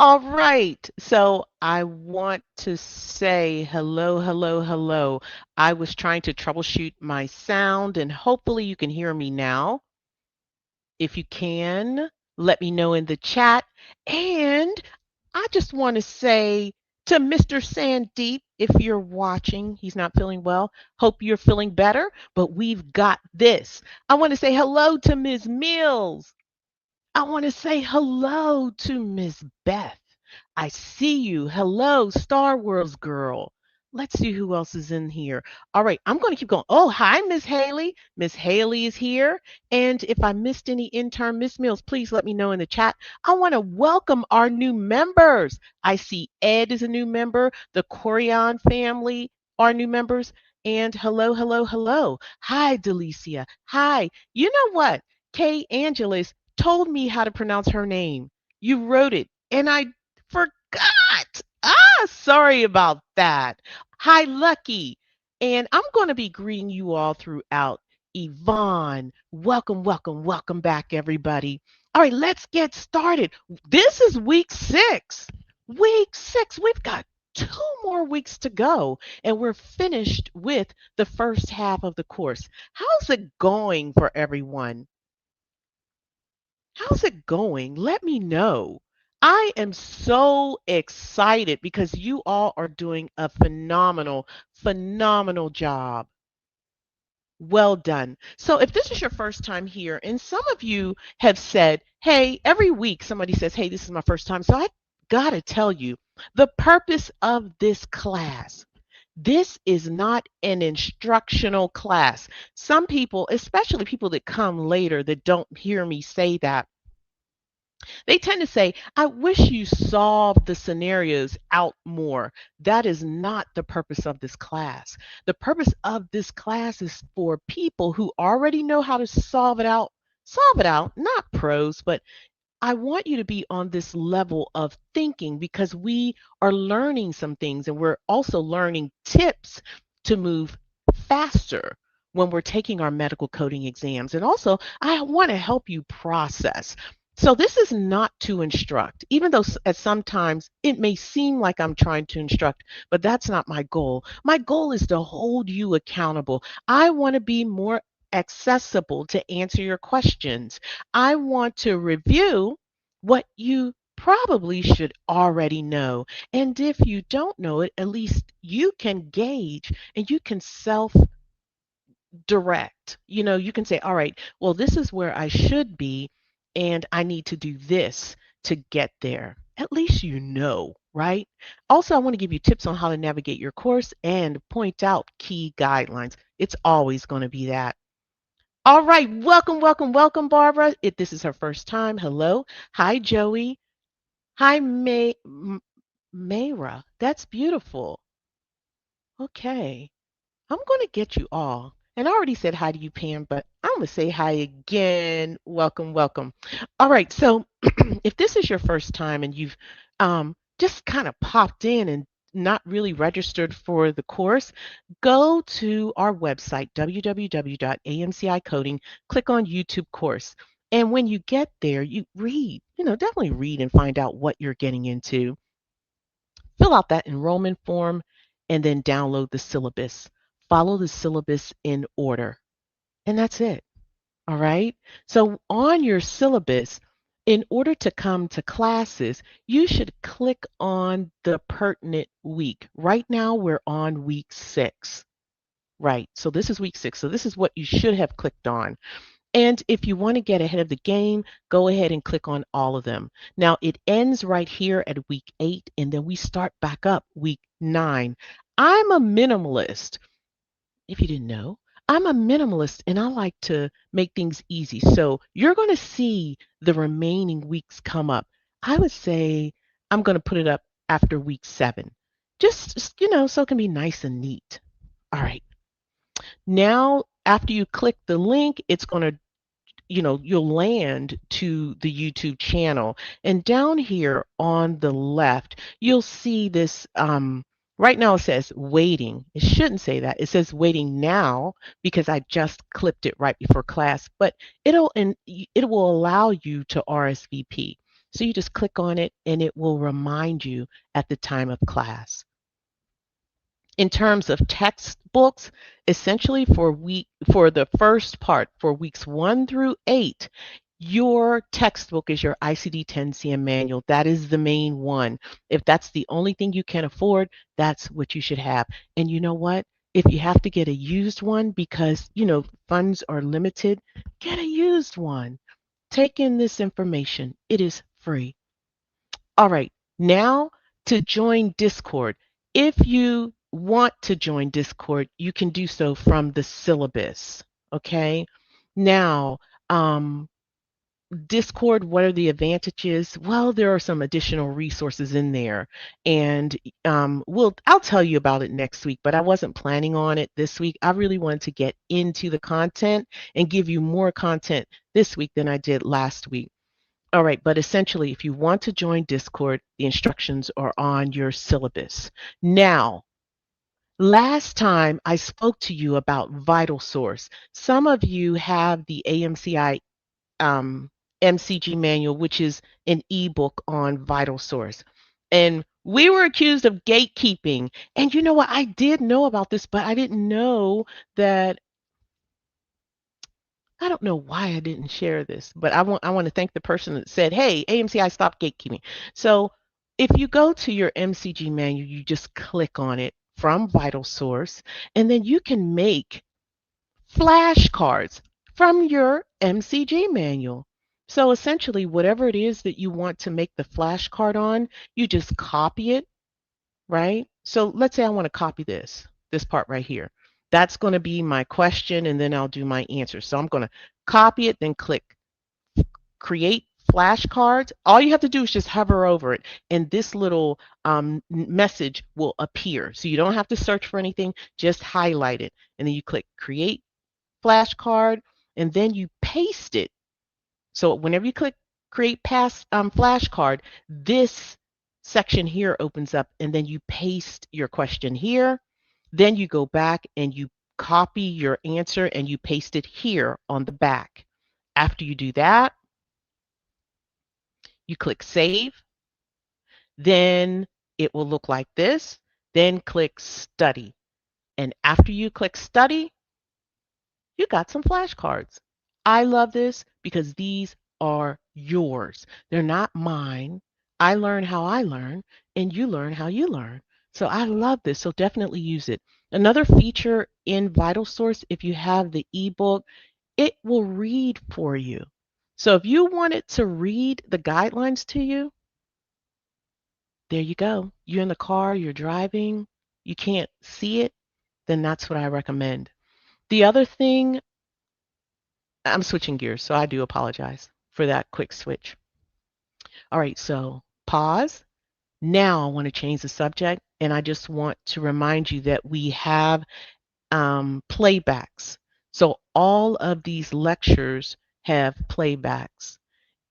All right. So I want to say hello, hello, hello. I was trying to troubleshoot my sound and hopefully you can hear me now. If you can, let me know in the chat. And I just want to say to Mr. Sandeep, if you're watching, he's not feeling well. Hope you're feeling better, but we've got this. I want to say hello to Ms. Mills. I want to say hello to Miss Beth. I see you. Hello, Star Wars girl. Let's see who else is in here. All right, I'm going to keep going. Oh, hi, Miss Haley. Miss Haley is here. And if I missed any intern, Miss Mills, please let me know in the chat. I want to welcome our new members. I see Ed is a new member, the Corian family are new members. And hello, hello, hello. Hi, Delicia. Hi. You know what? Kay Angeles told me how to pronounce her name. You wrote it, and I forgot. Sorry about that. Hi, Lucky. And I'm going to be greeting you all throughout. Yvonne, welcome, welcome, welcome back, everybody. All right, let's get started. This is week 6. Week 6. We've got 2 more weeks to go, and we're finished with the first half of the course. How's it going for everyone? How's it going? Let me know. I am so excited because you all are doing a phenomenal, phenomenal job. Well done. So, if this is your first time here, and some of you have said, hey, every week somebody says, hey, this is my first time. So, I got to tell you the purpose of this class. This is not an instructional class. Some people, especially people that come later that don't hear me say that, they tend to say, I wish you solved the scenarios out more. That is not the purpose of this class. The purpose of this class is for people who already know how to solve it out, not pros, but I want you to be on this level of thinking because we are learning some things and we're also learning tips to move faster when we're taking our medical coding exams. And also, I want to help you process. So, this is not to instruct, even though at sometimes it may seem like I'm trying to instruct, but that's not my goal. My goal is to hold you accountable. I want to be more accessible to answer your questions. I want to review what you probably should already know. And if you don't know it, at least you can gauge and you can self direct. You can say, all right, well, this is where I should be, and I need to do this to get there. At least you know, right? Also, I want to give you tips on how to navigate your course and point out key guidelines. It's always going to be that. All right, welcome, welcome, welcome, Barbara. If this is her first time, hello. Hi, Joey. Hi, Mayra. That's beautiful. Okay. I'm going to get you all. And I already said hi to you, Pam, but I'm going to say hi again. Welcome, welcome. All right. So if this is your first time and you've just kind of popped in and not really registered for the course, go to our website, www.amcicoding, click on YouTube course. And when you get there, you read, definitely read and find out what you're getting into. Fill out that enrollment form and then download the syllabus. Follow the syllabus in order. And that's it. All right. So on your syllabus, in order to come to classes, you should click on the pertinent week. Right now, we're on week 6. Right. So this is week 6. So this is what you should have clicked on. And if you want to get ahead of the game, go ahead and click on all of them. Now, it ends right here at week 8, and then we start back up week 9. I'm a minimalist. If you didn't know, I'm a minimalist and I like to make things easy. So you're going to see the remaining weeks come up. I would say I'm going to put it up after week 7, just so it can be nice and neat. All right. Now, after you click the link, it's going to you'll land to the YouTube channel. And down here on the left, you'll see this. Right now it says waiting. It shouldn't say that. It says waiting now because I just clipped it right before class, but it will allow you to RSVP. So you just click on it and it will remind you at the time of class. In terms of textbooks, essentially for the first part, for weeks 1 through 8, your textbook is your ICD-10-CM manual. That is the main one. If that's the only thing you can afford, that's what you should have. And you know what? If you have to get a used one because, funds are limited, get a used one. Take in this information. It is free. All right, now to join Discord. If you want to join Discord, you can do so from the syllabus. Okay. Now, Discord, what are the advantages? Well, there are some additional resources in there, and I'll tell you about it next week. But I wasn't planning on it this week. I really wanted to get into the content and give you more content this week than I did last week. All right, but essentially, if you want to join Discord, the instructions are on your syllabus. Now, last time I spoke to you about Vital Source. Some of you have the AMCI MCG manual, which is an ebook on Vital Source. And we were accused of gatekeeping. And you know what? I did know about this, but I didn't know that. I don't know why I didn't share this, but I want to thank the person that said, "Hey, AMCI, stop gatekeeping." So, if you go to your MCG manual, you just click on it from Vital Source, and then you can make flashcards from your MCG manual. So essentially, whatever it is that you want to make the flashcard on, you just copy it, right? So let's say I want to copy this part right here. That's going to be my question, and then I'll do my answer. So I'm going to copy it, then click create flashcards. All you have to do is just hover over it, and this little message will appear. So you don't have to search for anything, just highlight it, and then you click create flashcard, and then you paste it. So whenever you click create flashcard, this section here opens up, and then you paste your question here. Then you go back and you copy your answer and you paste it here on the back. After you do that, you click save. Then it will look like this. Then click study. And after you click study, you got some flashcards. I love this because these are yours. They're not mine. I learn how I learn, and you learn how you learn. So I love this. So definitely use it. Another feature in Vital Source, if you have the ebook, it will read for you. So if you want it to read the guidelines to you, there you go. You're in the car, you're driving, you can't see it, then that's what I recommend. The other thing, I'm switching gears, so I do apologize for that quick switch. All right, so pause. Now I want to change the subject, and I just want to remind you that we have playbacks. So all of these lectures have playbacks,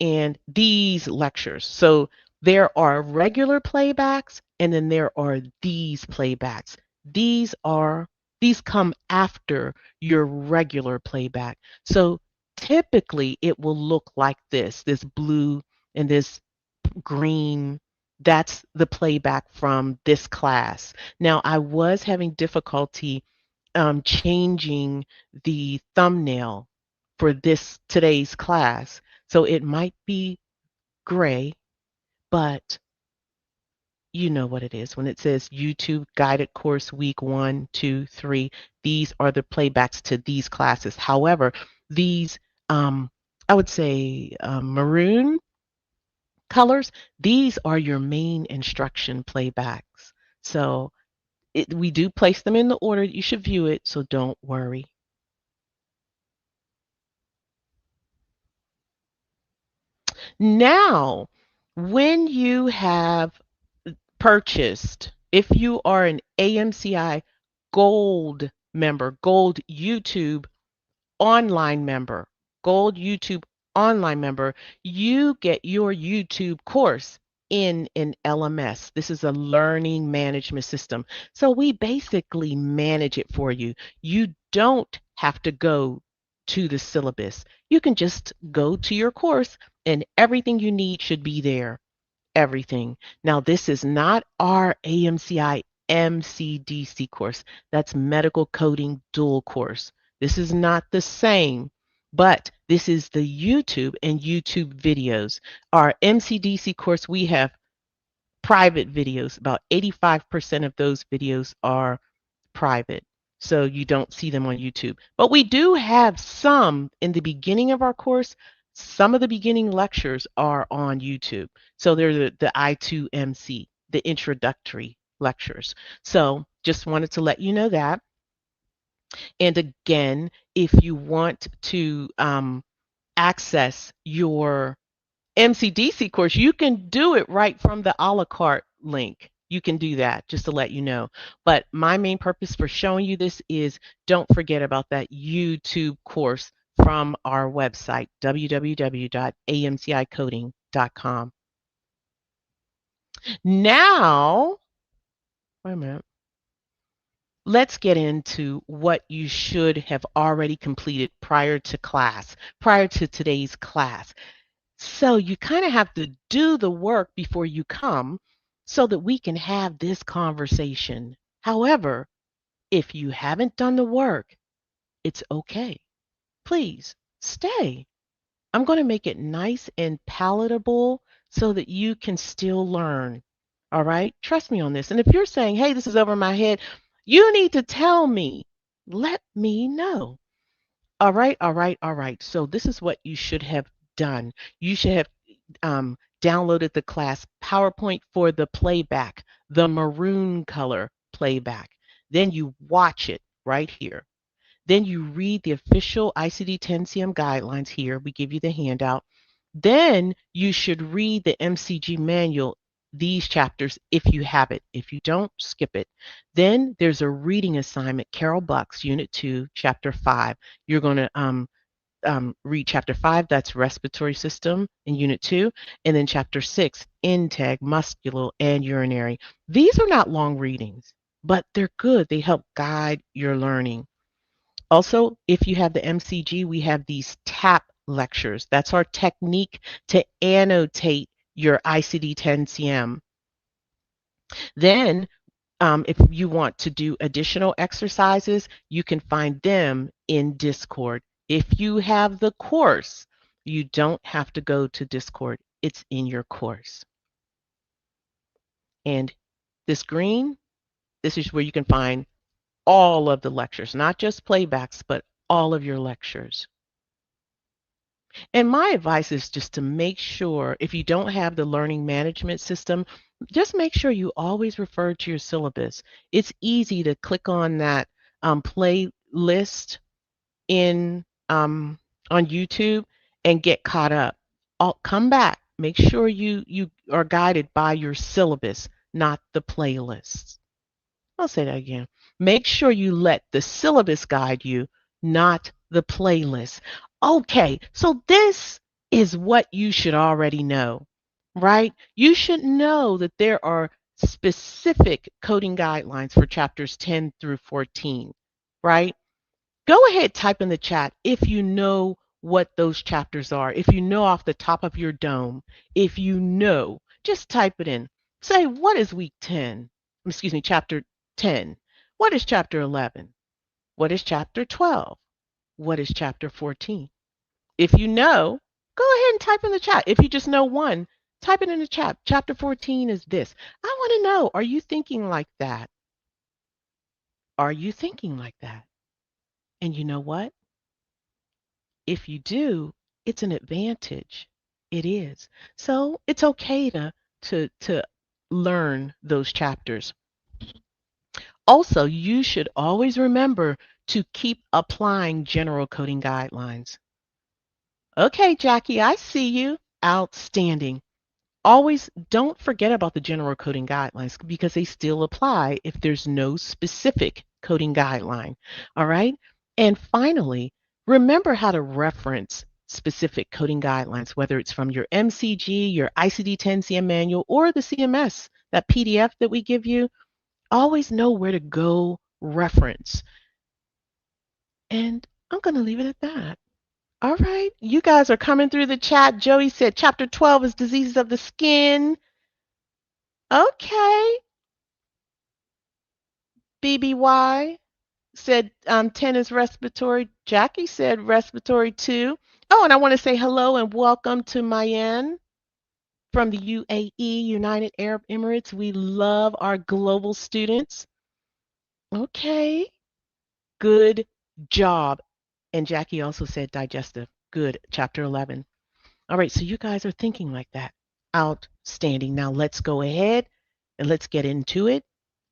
and these lectures. So there are regular playbacks, and then there are these playbacks. These are these come after your regular playback. So typically it will look like this blue and this green. That's the playback from this class. Now I was having difficulty changing the thumbnail for today's class. So it might be gray, but you know what it is. When it says YouTube guided course week 1, 2, 3, these are the playbacks to these classes. However, these, I would say maroon colors, these are your main instruction playbacks. So we do place them in the order that you should view it, so don't worry. Now, when you have purchased, if you are an AMCI Gold member, Gold YouTube online member, Gold YouTube online member, you get your YouTube course in an LMS. This is a learning management system. So we basically manage it for you. You don't have to go to the syllabus. You can just go to your course and everything you need should be there. Everything. Now, this is not our AMCI MCDC course. That's medical coding dual course. This is not the same, but this is the YouTube and YouTube videos. Our MCDC course, we have private videos. About 85% of those videos are private. So you don't see them on YouTube. But we do have some in the beginning of our course. Some of the beginning lectures are on YouTube. So they're the I2MC, the introductory lectures. So just wanted to let you know that. And again, if you want to access your MCDC course, you can do it right from the a la carte link. You can do that, just to let you know. But my main purpose for showing you this is don't forget about that YouTube course from our website, www.amcicoding.com. Now, wait a minute. Let's get into what you should have already completed prior to class, prior to today's class. So you kind of have to do the work before you come so that we can have this conversation. However, if you haven't done the work, it's okay. Please stay. I'm going to make it nice and palatable so that you can still learn. All right? Trust me on this. And if you're saying, hey, this is over my head, you need to tell me. Let me know. All right, all right, all right. So this is what you should have done. You should have downloaded the class PowerPoint for the playback, the maroon color playback. Then you watch it right here. Then you read the official ICD-10-CM guidelines here. We give you the handout. Then you should read the MCG manual, these chapters, if you have it. If you don't, skip it. Then there's a reading assignment, Carol Buck's Unit 2, Chapter 5. You're going to read Chapter 5, that's Respiratory System in Unit 2, and then Chapter 6, Integ, Muscular, and Urinary. These are not long readings, but they're good. They help guide your learning. Also, if you have the MCG, we have these TAP lectures. That's our technique to annotate your ICD-10-CM. Then, if you want to do additional exercises, you can find them in Discord. If you have the course, you don't have to go to Discord. It's in your course. And this green, this is where you can find all of the lectures, not just playbacks, but all of your lectures. And my advice is just to make sure, if you don't have the learning management system, just make sure you always refer to your syllabus. It's easy to click on that playlist in on YouTube and get caught up. I'll come back. Make sure you are guided by your syllabus, not the playlists. I'll say that again. Make sure you let the syllabus guide you, not the playlist. Okay, so this is what you should already know, right? You should know that there are specific coding guidelines for chapters 10 through 14, right? Go ahead, type in the chat if you know what those chapters are. If you know off the top of your dome, if you know, just type it in. Say, what is week 10? Excuse me, chapter 10. What is chapter 11? What is chapter 12? What is chapter 14? If you know, go ahead and type in the chat. If you just know one, type it in the chat. Chapter 14 is this. I want to know, are you thinking like that? Are you thinking like that? And you know what? If you do, it's an advantage. It is. So it's okay to learn those chapters. Also, you should always remember to keep applying general coding guidelines. Okay, Jackie, I see you. Outstanding. Always don't forget about the general coding guidelines because they still apply if there's no specific coding guideline. All right. And finally, remember how to reference specific coding guidelines, whether it's from your MCG, your ICD-10-CM manual, or the CMS, that PDF that we give you. Always know where to go reference. And I'm going to leave it at that. All right. You guys are coming through the chat. Joey said chapter 12 is diseases of the skin. Okay. BBY said 10 is respiratory. Jackie said respiratory too. Oh, and I want to say hello and welcome to Mayan from the UAE, United Arab Emirates. We love our global students. Okay. Good job. And Jackie also said digestive. Good. Chapter 11. All right. So you guys are thinking like that. Outstanding. Now let's go ahead and let's get into it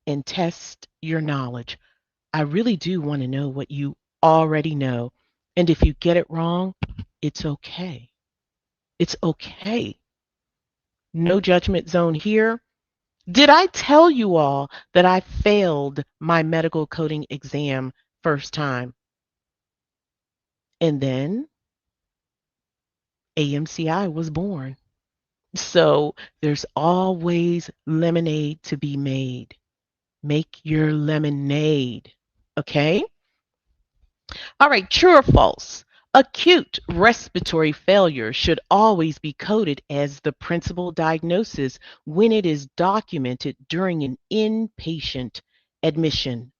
and test your knowledge. I really do want to know what you already know. And if you get it wrong, it's okay. It's okay. No judgment zone here. Did I tell you all that I failed my medical coding exam first time? And then AMCI was born. So there's always lemonade to be made. Make your lemonade. Okay? All right, true or false? Acute respiratory failure should always be coded as the principal diagnosis when it is documented during an inpatient admission.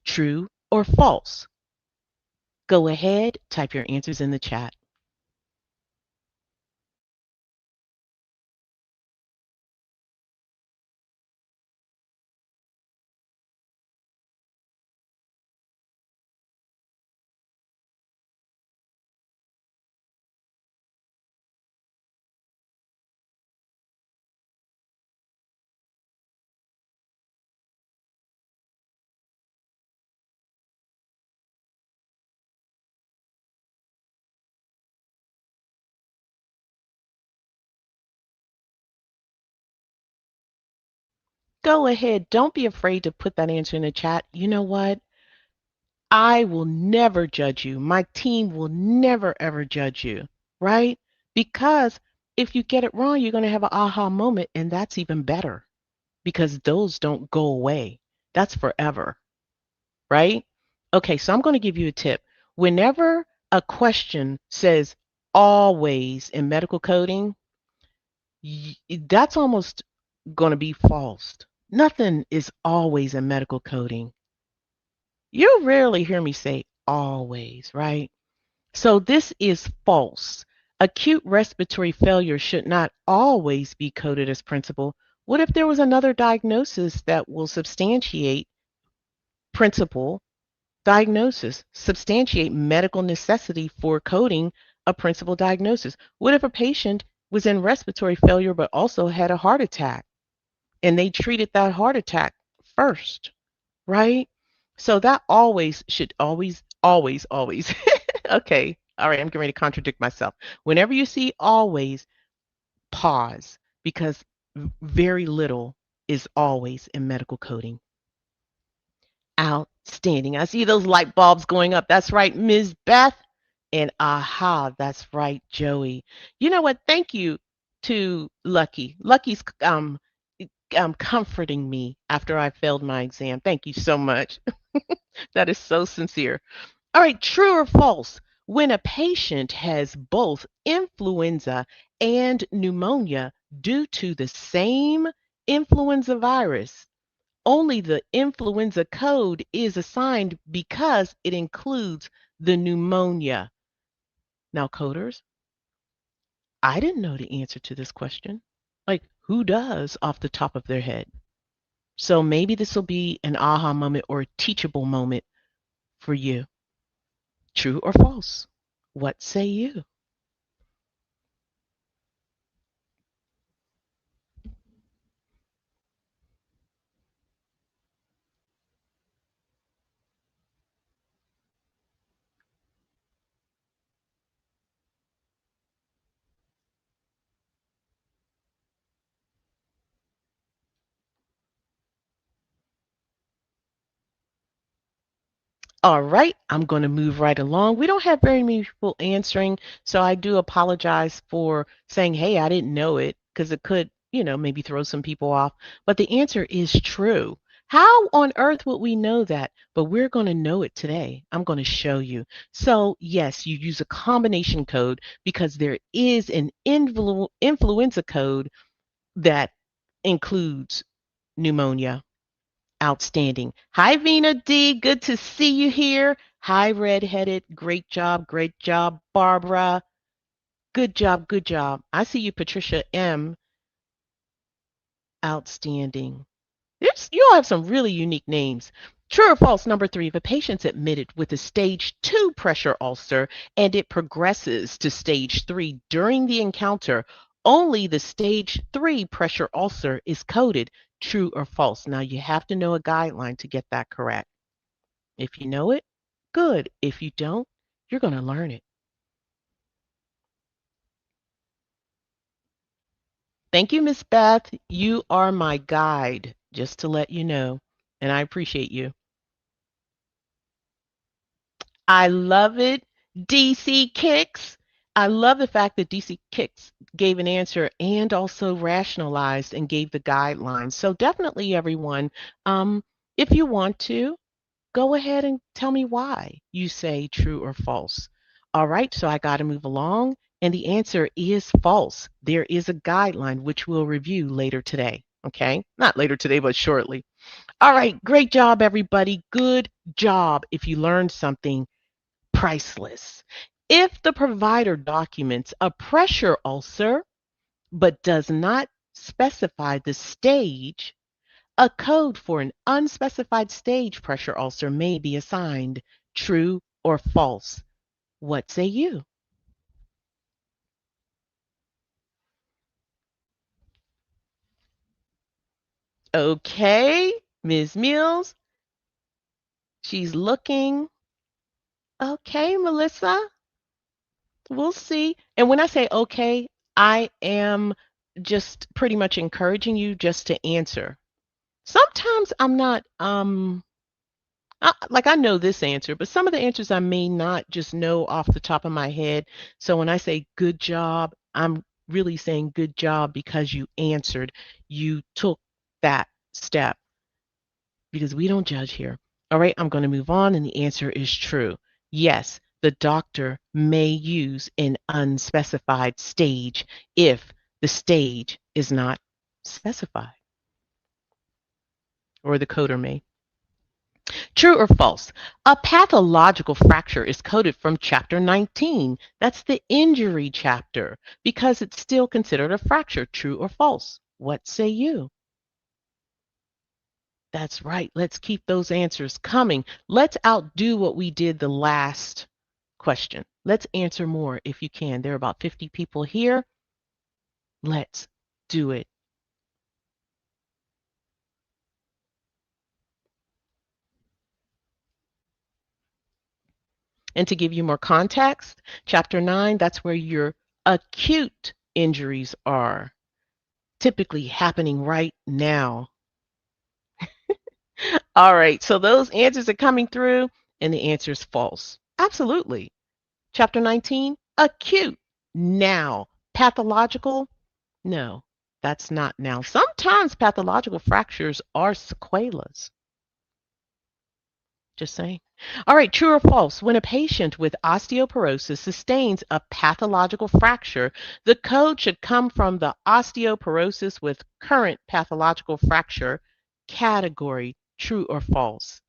True or false? Go ahead, type your answers in the chat. Go ahead. Don't be afraid to put that answer in the chat. You know what? I will never judge you. My team will never, ever judge you, right? Because if you get it wrong, you're going to have an aha moment, and that's even better because those don't go away. That's forever, right? Okay, so I'm going to give you a tip. Whenever a question says always in medical coding, that's almost going to be false. Nothing is always in medical coding. You'll rarely hear me say always, right? So this is false. Acute respiratory failure should not always be coded as principal. What if there was another diagnosis that will substantiate principal diagnosis, substantiate medical necessity for coding a principal diagnosis? What if a patient was in respiratory failure but also had a heart attack and they treated that heart attack first, right? So that always should always. Okay. All right. I'm getting ready to contradict myself. Whenever you see always, pause because very little is always in medical coding. Outstanding. I see those light bulbs going up. That's right, Ms. Beth. And aha, that's right, Joey. You know what? Thank you to Lucky. Lucky's comforting me after I failed my exam. Thank you so much. That is so sincere. All right, true or false? When a patient has both influenza and pneumonia due to the same influenza virus, only the influenza code is assigned because it includes the pneumonia. Now, coders, I didn't know the answer to this question. Like, who does off the top of their head? So maybe this will be an aha moment or a teachable moment for you. True or false? What say you? All right, I'm going to move right along. We don't have very many people answering, so I do apologize for saying, hey, I didn't know it, because it could, maybe throw some people off. But the answer is true. How on earth would we know that? But we're going to know it today. I'm going to show you. So, yes, you use a combination code because there is an influenza code that includes pneumonia. Outstanding. Hi, Vina D. Good to see you here. Hi, Redheaded. Great job. Great job, Barbara. Good job. Good job. I see you, Patricia M. Outstanding. You all have some really unique names. True or false, number three, if a patient's admitted with a stage 2 pressure ulcer and it progresses to stage 3 during the encounter, only the stage 3 pressure ulcer is coded. True or false? Now you have to know a guideline to get that correct. If you know it, good. If you don't, you're going to learn it. Thank you, Miss Beth. You are my guide, just to let you know, and I appreciate you. I love it. DC Kicks. I love the fact that DC Kicks gave an answer and also rationalized and gave the guidelines. So definitely, everyone, if you want to, go ahead and tell me why you say true or false. All right, so I got to move along. And the answer is false. There is a guideline which we'll review later today. Okay, not later today, but shortly. All right, great job, everybody. Good job. If you learned something, priceless. If the provider documents a pressure ulcer but does not specify the stage, a code for an unspecified stage pressure ulcer may be assigned. True or false? What say you? Okay, Ms. Mills, she's looking. Okay, Melissa, we'll see. And when I say okay, I am just pretty much encouraging you just to answer. Sometimes I'm not like I know this answer, but some of the answers I may not just know off the top of my head. So when I say good job, I'm really saying good job because you answered, you took that step because we don't judge here. All right, I'm going to move on, and the answer is true. Yes, the doctor may use an unspecified stage if the stage is not specified, or the coder may. True or false? A pathological fracture is coded from chapter 19. That's the injury chapter because it's still considered a fracture. True or false? What say you? That's right. Let's keep those answers coming. Let's outdo what we did the last question. Let's answer more if you can. There are about 50 people here. Let's do it. And to give you more context, chapter 9, that's where your acute injuries are typically happening right now. All right, so those answers are coming through, and the answer is false. Absolutely. Chapter 19, acute, now. Pathological, no, that's not now. Sometimes pathological fractures are sequelas. Just saying. All right, true or false? When a patient with osteoporosis sustains a pathological fracture, the code should come from the osteoporosis with current pathological fracture category. True or false?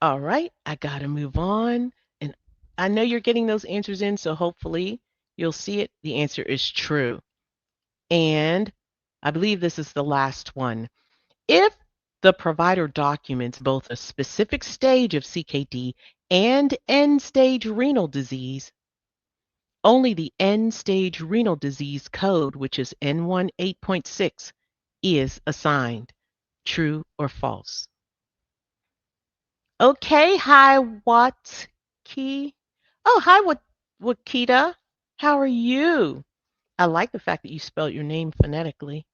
All right, I got to move on. And I know you're getting those answers in, so hopefully you'll see it. The answer is true. And I believe this is the last one. If the provider documents both a specific stage of CKD and end stage renal disease, only the end stage renal disease code, which is N18.6, is assigned. True or false? Okay, hi, Watki. Oh, hi, Wakita. How are you? I like the fact that you spelled your name phonetically.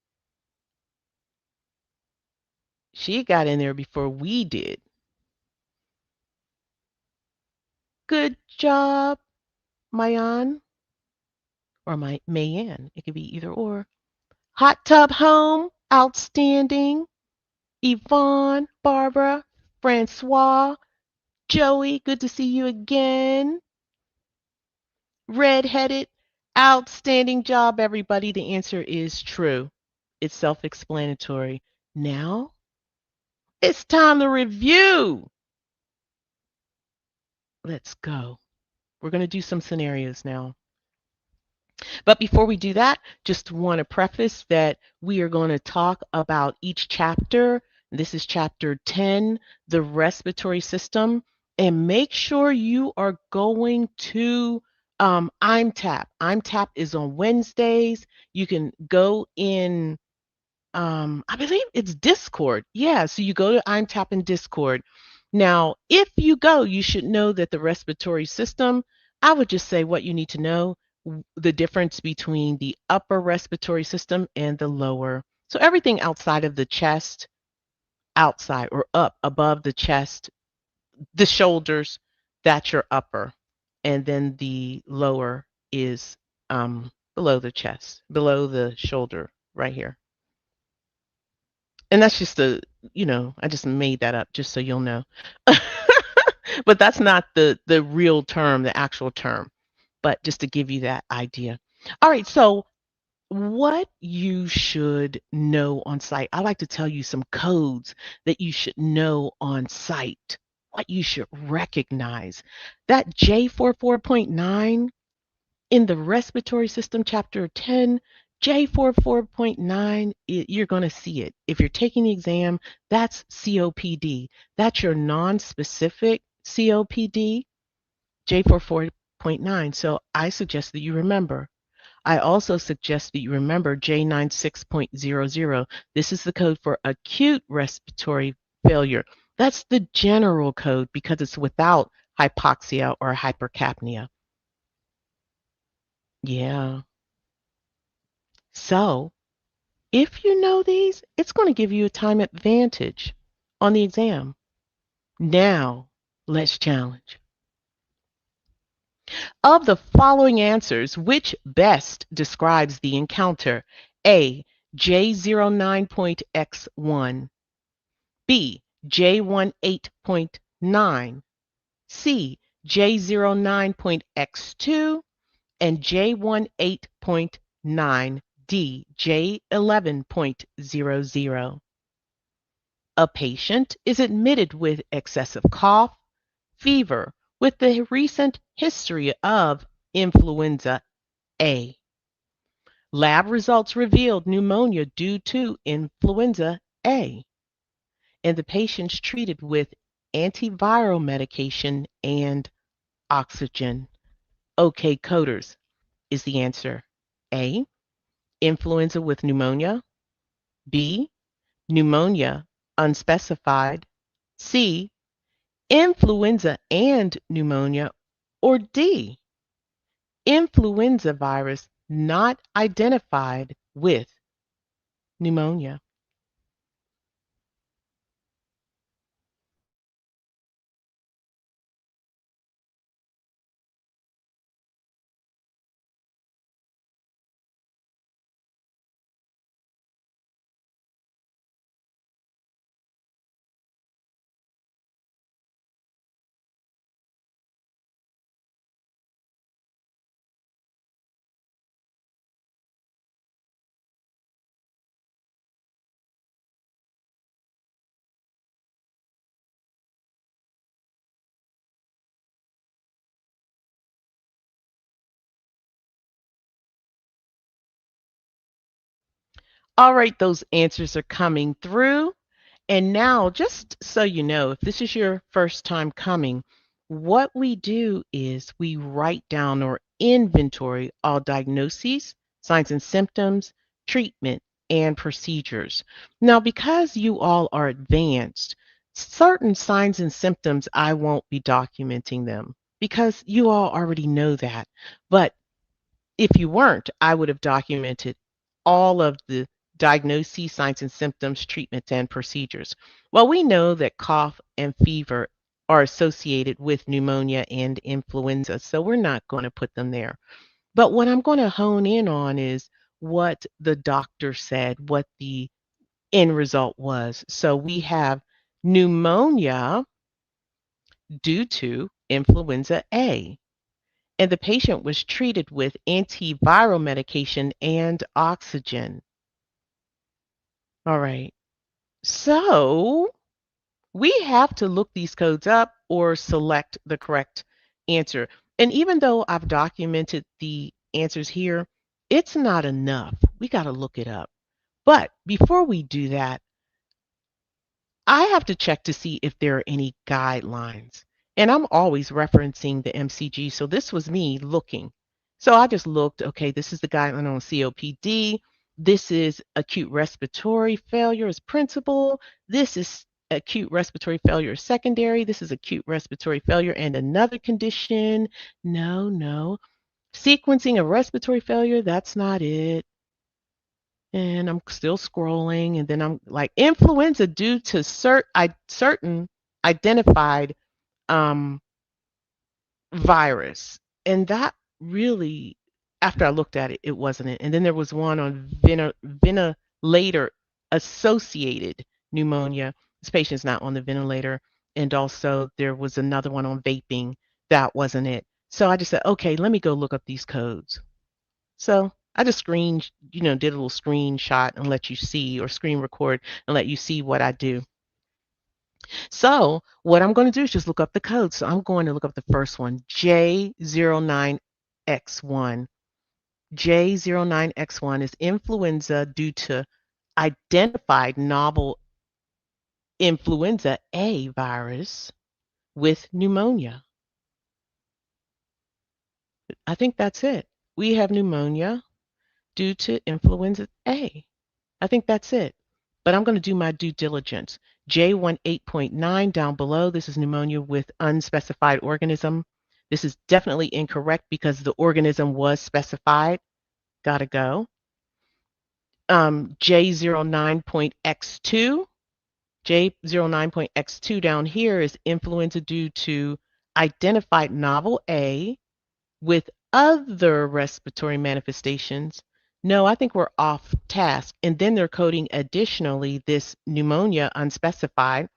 She got in there before we did. Good job, Mayan, or Mayan. It could be either or. Hot Tub Home, outstanding. Yvonne, Barbara, Francois, Joey, good to see you again. Redheaded, outstanding job, everybody. The answer is true. It's self explanatory. Now it's time to review. Let's go. We're going to do some scenarios now. But before we do that, just want to preface that we are going to talk about each chapter. This is chapter 10, the respiratory system. And make sure you are going to IMTAP. IMTAP is on Wednesdays. You can go in I believe it's Discord. Yeah, so you go to I'm tapping Discord. Now, if you go, you should know that the respiratory system, I would just say what you need to know, the difference between the upper respiratory system and the lower. So everything outside of the chest, outside or up above the chest, the shoulders, that's your upper. And then the lower is below the chest, below the shoulder, right here. And that's just I just made that up just so you'll know. But that's not the real term, the actual term, but just to give you that idea. All right, so what you should know on site. I like to tell you some codes that you should know on site, what you should recognize. That J44.9 in the respiratory system, chapter 10, J44.9, you're going to see it. If you're taking the exam, that's COPD. That's your non-specific COPD, J44.9. So I suggest that you remember. I also suggest that you remember J96.00. This is the code for acute respiratory failure. That's the general code because it's without hypoxia or hypercapnia. Yeah. So if you know these, it's going to give you a time advantage on the exam. Now, let's challenge. Of the following answers, which best describes the encounter? A. J09.x1. B. J18.9. C. J09.x2. And J18.9. D. J11.00. A patient is admitted with excessive cough, fever, with the recent history of influenza A. Lab results revealed pneumonia due to influenza A. And the patient's treated with antiviral medication and oxygen. Okay, coders, is the answer A, influenza with pneumonia, B, pneumonia unspecified, C, influenza and pneumonia, or D, influenza virus not identified with pneumonia? All right, those answers are coming through. And now, just so you know, if this is your first time coming, what we do is we write down or inventory all diagnoses, signs and symptoms, treatment, and procedures. Now, because you all are advanced, certain signs and symptoms, I won't be documenting them because you all already know that. But if you weren't, I would have documented all of the diagnoses, signs and symptoms, treatments, and procedures. Well, we know that cough and fever are associated with pneumonia and influenza, so we're not going to put them there. But what I'm going to hone in on is what the doctor said, what the end result was. So we have pneumonia due to influenza A, and the patient was treated with antiviral medication and oxygen. All right. So we have to look these codes up or select the correct answer. And even though I've documented the answers here, it's not enough. We got to look it up. But before we do that, I have to check to see if there are any guidelines. And I'm always referencing the MCG. So this was me looking. So I just looked, okay, this is the guideline on COPD. This is acute respiratory failure as principal. This is acute respiratory failure as secondary. This is acute respiratory failure and another condition. No, no. Sequencing of respiratory failure, that's not it. And I'm still scrolling, and then I'm like influenza due to certain identified um, virus, and that really, after I looked at it, it wasn't it. And then there was one on ventilator associated pneumonia. This patient's not on the ventilator, and also there was another one on vaping. That wasn't it. So I just said, okay, let me go look up these codes. So I just did a little screenshot and let you see, or screen record and let you see what I do. So what I'm going to do is just look up the code. So I'm going to look up the first one, J09X1. J09X1 is influenza due to identified novel influenza A virus with pneumonia. I think that's it. We have pneumonia due to influenza A. I think that's it. But I'm going to do my due diligence. J18.9 down below, this is pneumonia with unspecified organism. This is definitely incorrect because the organism was specified. Gotta go. J09.X2. J09.X2 down here is influenza due to identified novel A with other respiratory manifestations. No, I think we're off task. And then they're coding additionally this pneumonia unspecified.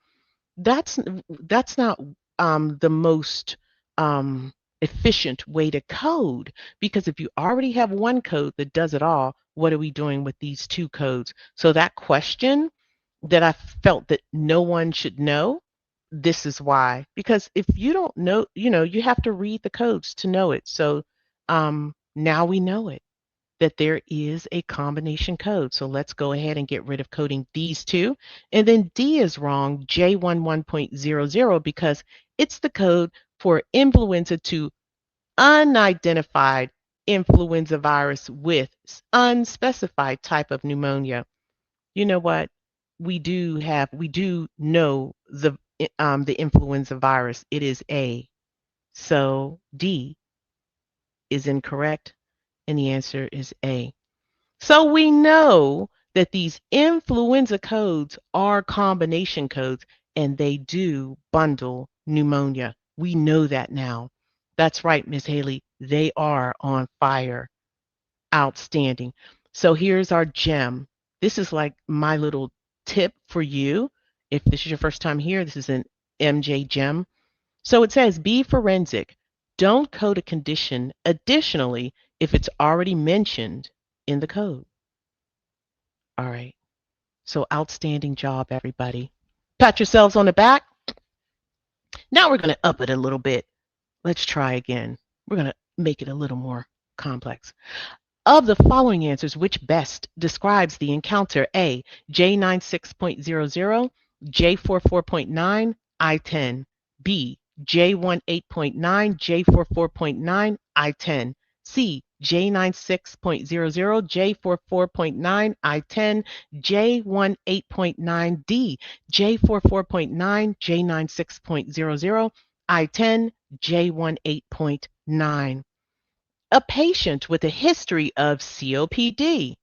That's not the most efficient way to code, because if you already have one code that does it all, what are we doing with these two codes? So that question that I felt that no one should know, this is why. Because if you don't know, you have to read the codes to know it. So now we know it, that there is a combination code. So let's go ahead and get rid of coding these two. And then D is wrong, J11.00, because it's the code for influenza to unidentified influenza virus with unspecified type of pneumonia. You know what? We do know the influenza virus. It is A. So D is incorrect, and the answer is A. So we know that these influenza codes are combination codes, and they do bundle pneumonia. We know that now. That's right, Miss Haley. They are on fire. Outstanding. So here's our gem. This is like my little tip for you. If this is your first time here, this is an MJ gem. So it says be forensic. Don't code a condition additionally if it's already mentioned in the code. All right. So outstanding job, everybody. Pat yourselves on the back. Now we're going to up it a little bit. Let's try again. We're going to make it a little more complex. Of the following answers, which best describes the encounter? A, J96.00, J44.9, I10. B, J18.9, J44.9, I10. C, J96.00, J44.9, I10, J18.9. D, J44.9, J96.00, I10, J18.9. A patient with a history of COPD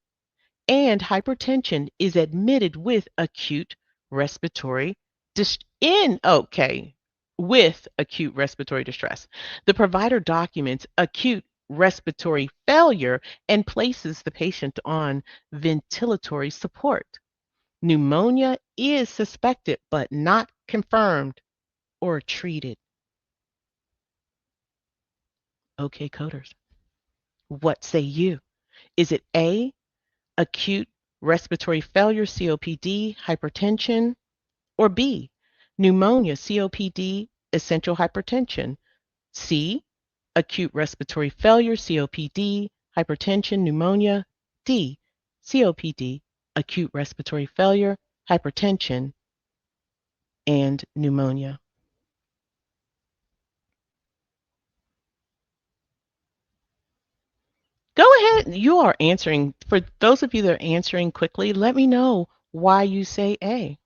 and hypertension is admitted with acute respiratory dis- in okay with acute respiratory distress. The provider documents acute respiratory failure and places the patient on ventilatory support. Pneumonia is suspected but not confirmed or treated. Okay, coders, what say you? Is it A, acute respiratory failure, COPD, hypertension, or B, pneumonia, COPD, essential hypertension? C, acute respiratory failure, COPD, hypertension, pneumonia. D, COPD, acute respiratory failure, hypertension, and pneumonia. Go ahead. You are answering. For those of you that are answering quickly, let me know why you say A.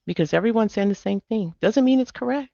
Because everyone's saying the same thing. Doesn't mean it's correct.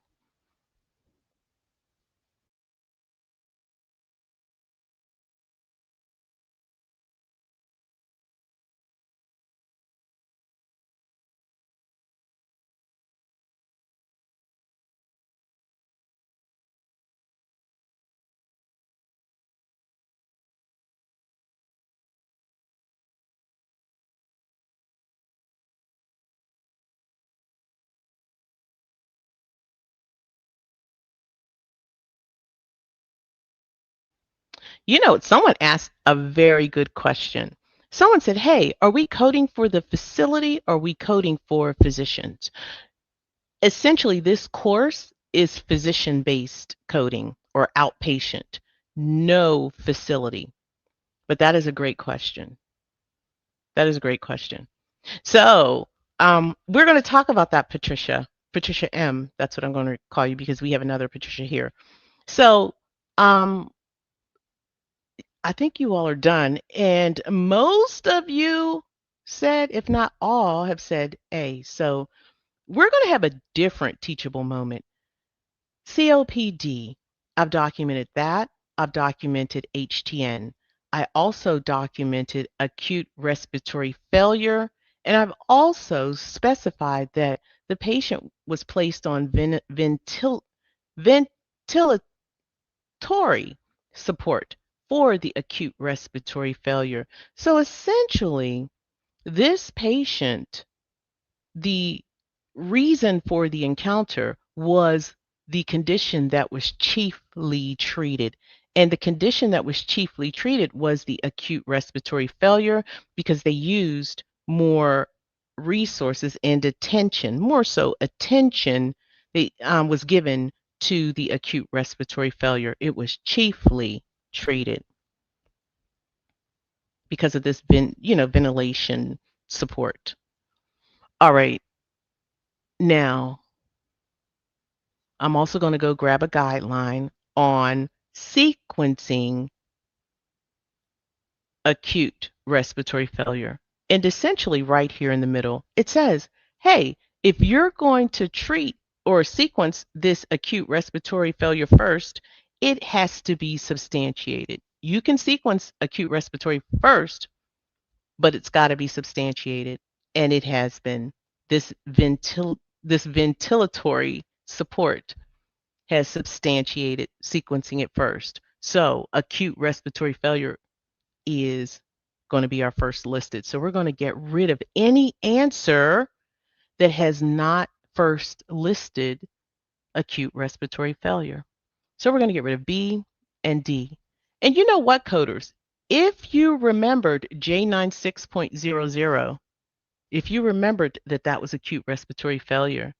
You know, someone asked a very good question. Someone said, hey, are we coding for the facility or are we coding for physicians? Essentially, this course is physician-based coding or outpatient, no facility. But that is a great question. That is a great question. So we're going to talk about that, Patricia. Patricia M. That's what I'm going to call you because we have another Patricia here. So um, I think you all are done. And most of you said, if not all, have said A. So we're going to have a different teachable moment. COPD, I've documented that. I've documented HTN. I also documented acute respiratory failure. And I've also specified that the patient was placed on ventilatory support for the acute respiratory failure. So essentially, this patient, the reason for the encounter was the condition that was chiefly treated. And the condition that was chiefly treated was the acute respiratory failure because they used more resources and attention, more so attention was given to the acute respiratory failure. It was chiefly treated because of this ventilation support. All right. Now, I'm also going to go grab a guideline on sequencing acute respiratory failure. And essentially, right here in the middle, it says, hey, if you're going to treat or sequence this acute respiratory failure first, it has to be substantiated. You can sequence acute respiratory first, but it's got to be substantiated. And it has been. This ventilatory support has substantiated sequencing it first. So acute respiratory failure is going to be our first listed. So we're going to get rid of any answer that has not first listed acute respiratory failure. So we're going to get rid of B and D. And you know what, coders? If you remembered J96.00, if you remembered that that was acute respiratory failure,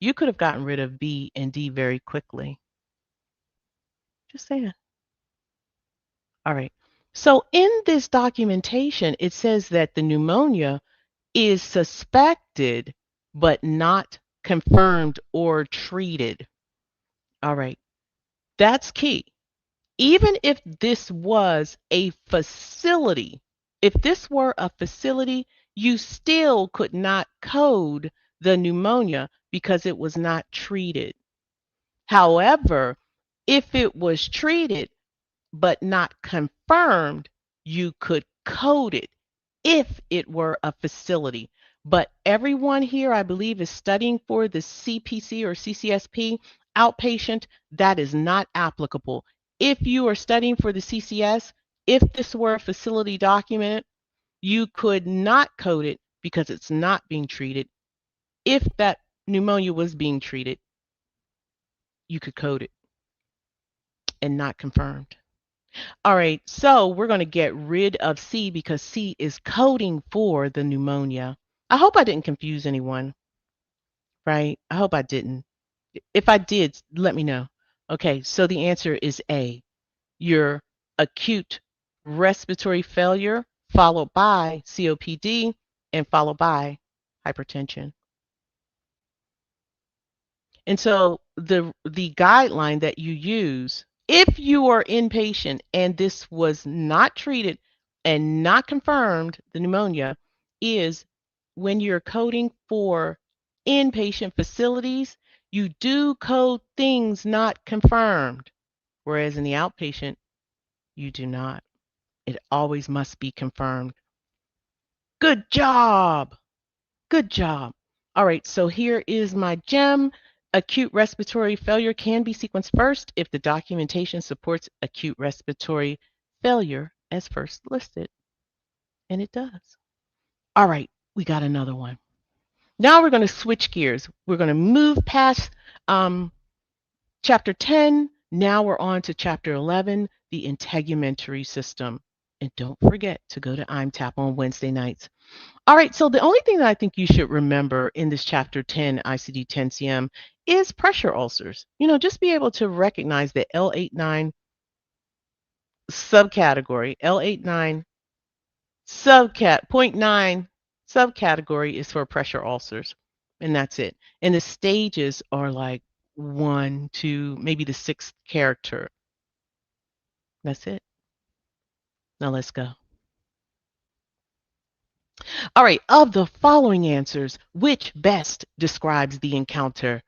you could have gotten rid of B and D very quickly. Just saying. All right. So in this documentation, it says that the pneumonia is suspected but not confirmed or treated. All right. That's key. Even if this was a facility, if this were a facility, you still could not code the pneumonia because it was not treated. However, if it was treated, but not confirmed, you could code it if it were a facility. But everyone here, I believe, is studying for the CPC or CCSP outpatient. That is not applicable. If you are studying for the CCS, if this were a facility document, you could not code it because it's not being treated. If that pneumonia was being treated, you could code it and not confirmed. All right, so we're going to get rid of C because C is coding for the pneumonia. I hope I didn't confuse anyone, right? I hope I didn't. If I did, let me know. Okay, so the answer is A. Your acute respiratory failure followed by COPD and followed by hypertension. And so the guideline that you use, if you are inpatient and this was not treated and not confirmed, the pneumonia, is when you're coding for inpatient facilities, you do code things not confirmed, whereas in the outpatient, you do not. It always must be confirmed. Good job. Good job. All right, so here is my gem. Acute respiratory failure can be sequenced first if the documentation supports acute respiratory failure as first listed. And it does. All right, we got another one. Now we're going to switch gears. We're going to move past chapter 10. Now we're on to chapter 11, the integumentary system. And don't forget to go to IMTAP on Wednesday nights. All right, so the only thing that I think you should remember in this chapter 10, ICD-10-CM, is pressure ulcers. You know, just be able to recognize the L89 subcategory, L89 point 9 subcategory is for pressure ulcers, and that's it. And the stages are like 1, 2, maybe the 6th character. That's it. Now let's go. All right, of the following answers, which best describes the encounter?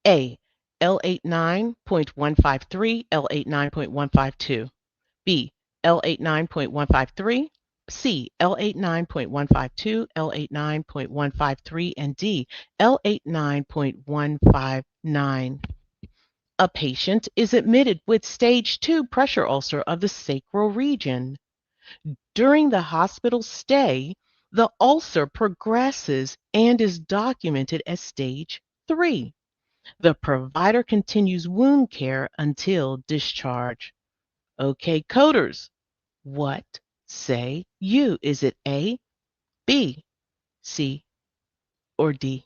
A, L89.153, L89.152. B, L89.153. C, L89.152, L89.153, and D, L89.159. A patient is admitted with stage 2 pressure ulcer of the sacral region. During the hospital stay, the ulcer progresses and is documented as stage 3. The provider continues wound care until discharge. Okay, coders, what say you? Is it A, B, C, or D?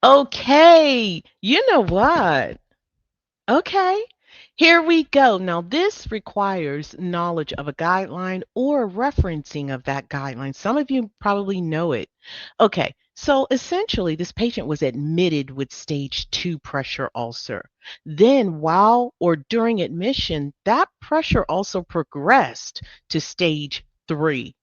Okay, you know what? Okay, here we go. Now, this requires knowledge of a guideline or referencing of that guideline. Some of you probably know it. Okay, so essentially, this patient was admitted with stage 2 pressure ulcer. Then, while or during admission, that pressure also progressed to stage 3.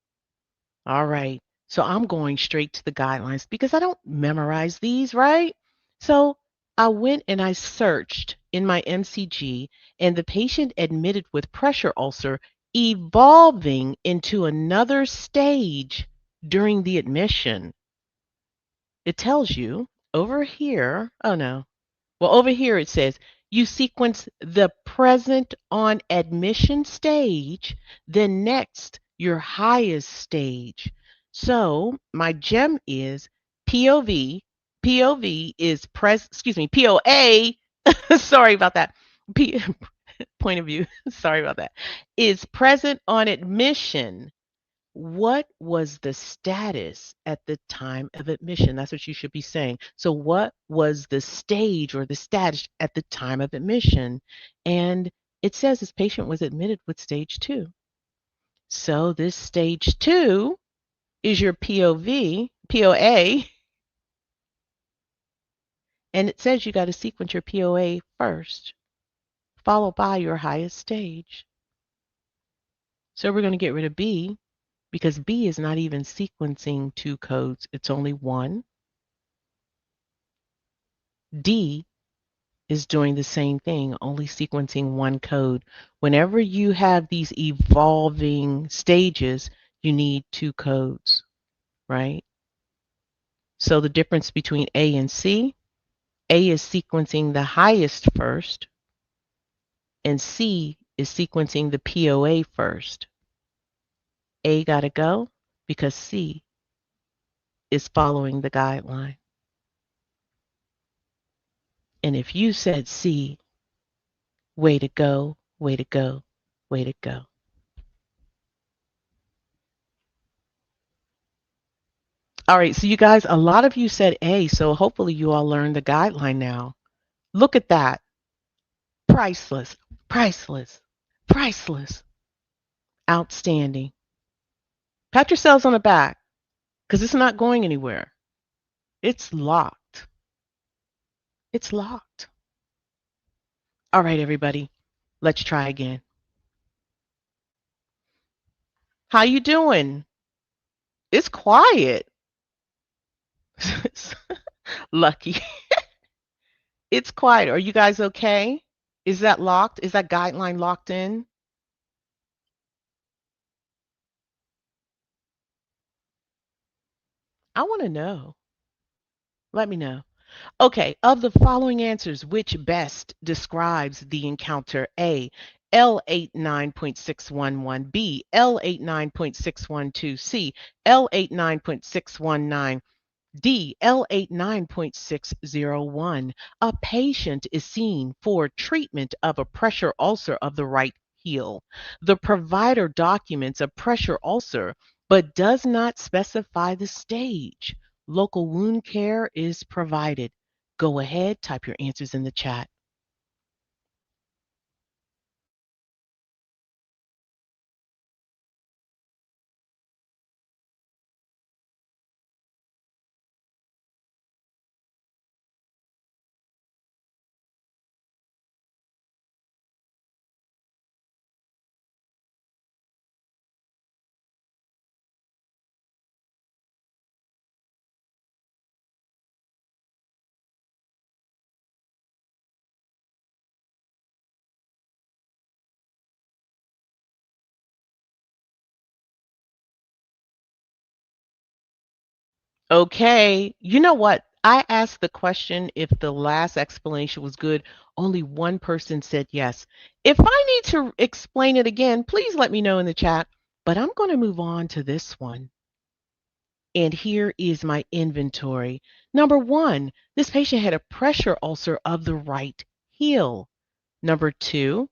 All right, so I'm going straight to the guidelines because I don't memorize these, right? So I went and I searched in my MCG, and the patient admitted with pressure ulcer evolving into another stage during the admission. It tells you over here, oh no, well, over here it says you sequence the present on admission stage, then next your highest stage. So my gem is POV. POV is POA. Sorry about that. P, point of view. Sorry about that. Is present on admission. What was the status at the time of admission? That's what you should be saying. So, what was the stage or the status at the time of admission? And it says this patient was admitted with stage 2. So, this stage 2 is your POA, and it says you got to sequence your POA first, followed by your highest stage. So, we're going to get rid of B because B is not even sequencing 2 codes, it's only 1. D is doing the same thing, only sequencing 1 code. Whenever you have these evolving stages, you need 2 codes, right? So the difference between A and C, A is sequencing the highest first, and C is sequencing the POA first. A got to go because C is following the guideline. And if you said C, way to go, way to go, way to go. All right, so you guys, a lot of you said A, so hopefully you all learned the guideline now. Look at that. Priceless, priceless, priceless. Outstanding. Pat yourselves on the back because it's not going anywhere. It's locked. It's locked. All right, everybody, let's try again. How you doing? It's quiet. Lucky. It's quiet. Are you guys okay? Is that locked? Is that guideline locked in? I want to know. Let me know. Okay, of the following answers, which best describes the encounter? A, L89.611, B, L89.612, C, L89.619, D, L89.601. A patient is seen for treatment of a pressure ulcer of the right heel. The provider documents a pressure ulcer but does not specify the stage. Local wound care is provided. Go ahead, type your answers in the chat. Okay, you know what? I asked the question if the last explanation was good. Only one person said yes. If I need to explain it again, please let me know in the chat. But I'm going to move on to this one. And here is my inventory. Number 1, this patient had a pressure ulcer of the right heel. Number 2,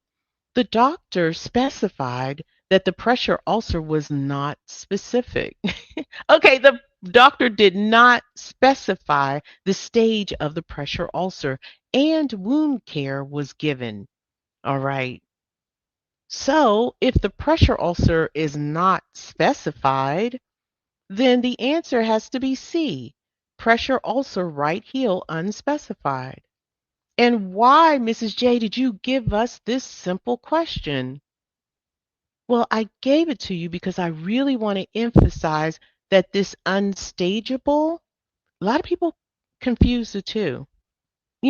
the doctor specified that the pressure ulcer was not specific. Okay, the doctor did not specify the stage of the pressure ulcer and wound care was given. All right. So, if the pressure ulcer is not specified, then the answer has to be C, pressure ulcer right heel unspecified. And why, Mrs. J, did you give us this simple question? Well, I gave it to you because I really want to emphasize that this unstageable, a lot of people confuse the two.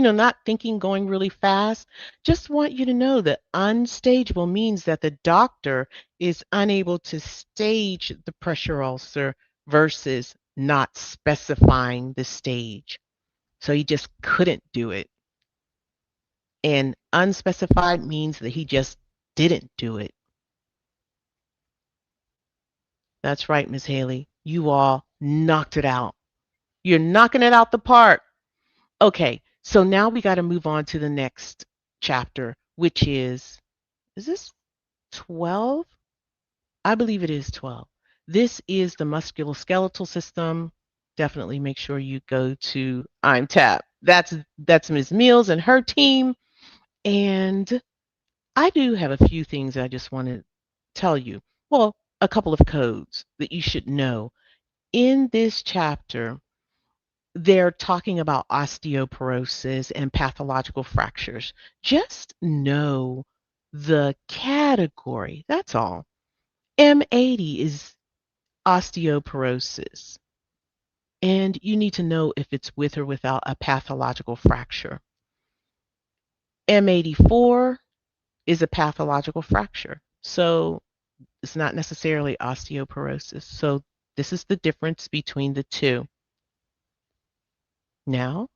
not thinking going really fast. Just want you to know that unstageable means that the doctor is unable to stage the pressure ulcer versus not specifying the stage. So he just couldn't do it. And unspecified means that he just didn't do it. That's right, Miss Haley. You all knocked it out. You're knocking it out the park. Okay, so now we got to move on to the next chapter, which is this 12? I believe it is 12. This is the musculoskeletal system. Definitely make sure you go to I'm Tap. That's Ms. Mills and her team. And I do have a few things I just want to tell you. Well, a couple of codes that you should know. In this chapter, they're talking about osteoporosis and pathological fractures. Just know the category. That's all. M80 is osteoporosis, and you need to know if it's with or without a pathological fracture. M84 is a pathological fracture, so it's not necessarily osteoporosis. So this is the difference between the two. Now,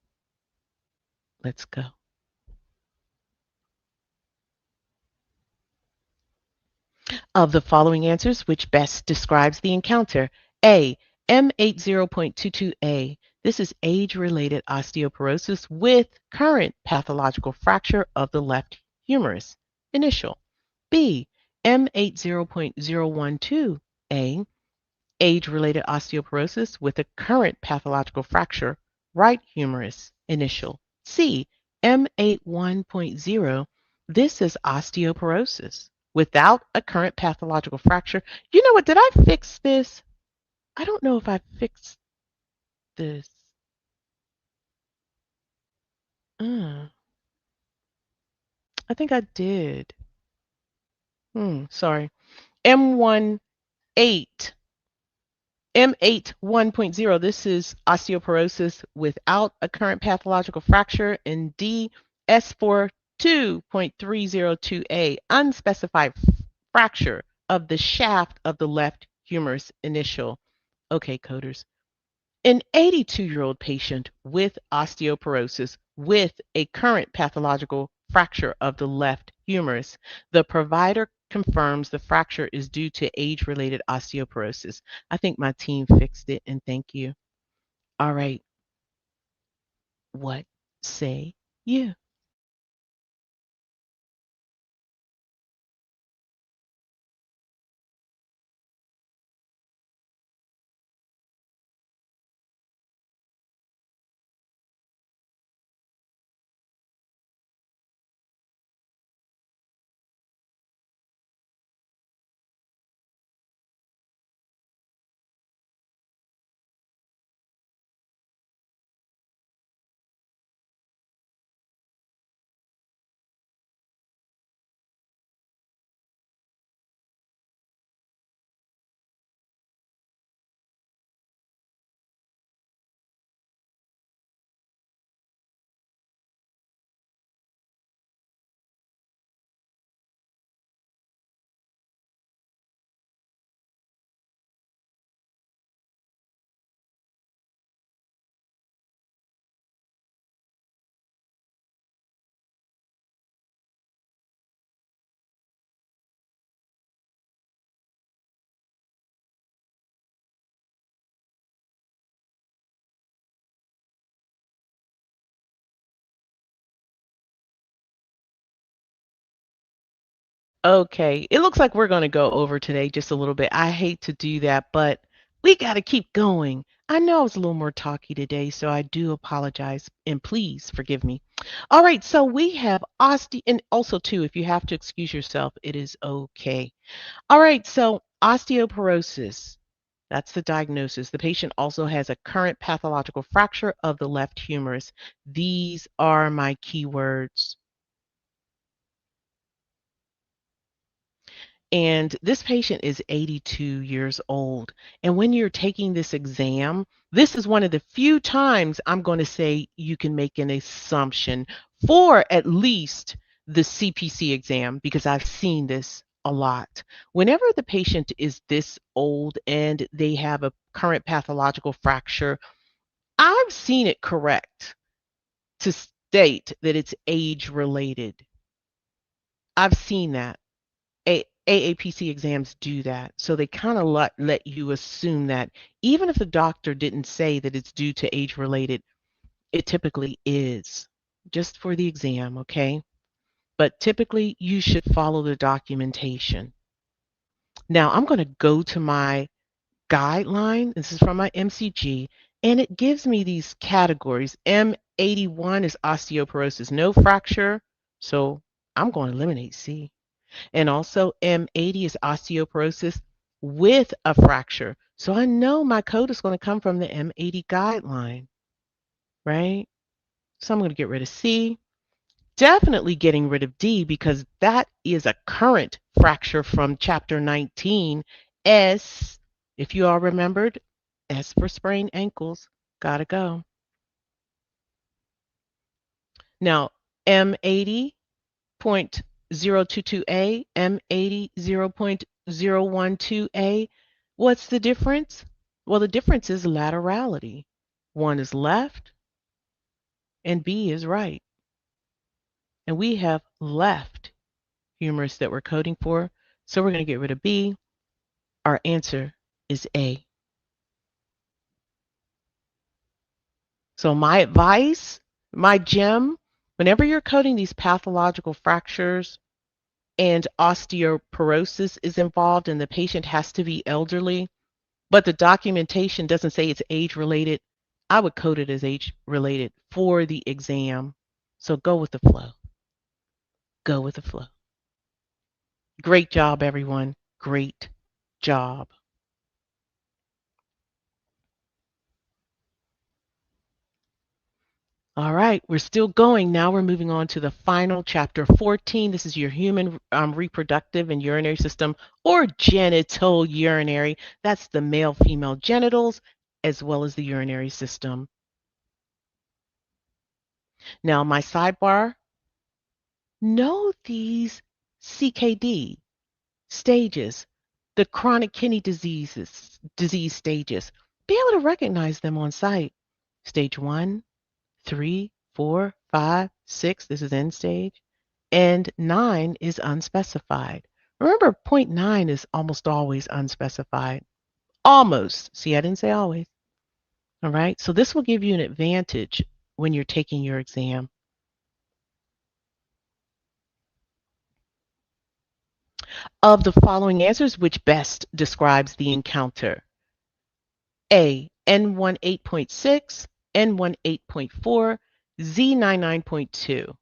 let's go. Of the following answers, which best describes the encounter? A. M80.22A. This is age-related osteoporosis with current pathological fracture of the left humerus. Initial. B. M80.012A. Age-related osteoporosis with a current pathological fracture, right humerus. Initial. C. M81.0. This is osteoporosis without a current pathological fracture. You know what? Did I fix this? I don't know if I fixed this. Uh, I think I did. Sorry. M18. M8 1.0, this is osteoporosis without a current pathological fracture. And D, S4 2.302A, unspecified fracture of the shaft of the left humerus. Initial. Okay, coders. An 82-year-old patient with osteoporosis with a current pathological fracture of the left humerus. The provider confirms the fracture is due to age-related osteoporosis. I think my team fixed it, and thank you. All right, what say you? Okay, it looks like we're going to go over today just a little bit. I hate to do that, but we got to keep going. I know I was a little more talky today, so I do apologize, and please forgive me. All right, so we have and also too, if you have to excuse yourself, it is okay. All right, so osteoporosis, that's the diagnosis. The patient also has a current pathological fracture of the left humerus. These are my keywords. And this patient is 82 years old. And when you're taking this exam, this is one of the few times I'm going to say you can make an assumption for at least the CPC exam, because I've seen this a lot. Whenever the patient is this old and they have a current pathological fracture, I've seen it correct to state that it's age related. I've seen that. AAPC exams do that. So they kind of let you assume that even if the doctor didn't say that it's due to age related, it typically is just for the exam, okay? But typically you should follow the documentation. Now I'm going to go to my guideline. This is from my MCG, and it gives me these categories. M81 is osteoporosis, no fracture. So I'm going to eliminate C. And also M80 is osteoporosis with a fracture. So I know my code is going to come from the M80 guideline, right? So I'm going to get rid of C. Definitely getting rid of D because that is a current fracture from chapter 19. S, if you all remembered, S for sprained ankles. Gotta go. Now, M80.022A, M80 0.012A. What's the difference? Well, the difference is laterality. One is left and B is right. And we have left humerus that we're coding for. So we're going to get rid of B. Our answer is A. So my advice, my gem, whenever you're coding these pathological fractures and osteoporosis is involved and the patient has to be elderly, but the documentation doesn't say it's age related, I would code it as age related for the exam. So go with the flow. Go with the flow. Great job, everyone. Great job. All right, we're still going. Now we're moving on to the final chapter 14. This is your human reproductive and urinary system, or genital urinary. That's the male female genitals as well as the urinary system. Now, my sidebar, know these CKD stages, the chronic kidney disease stages. Be able to recognize them on site. Stage 1, 3, 4, 5, 6, this is end stage, and 9 is unspecified. Remember, point 9 is almost always unspecified. Almost. See, I didn't say always. All right, so this will give you an advantage when you're taking your exam. Of the following answers, which best describes the encounter? A, N18.6, N18.4, Z99.2.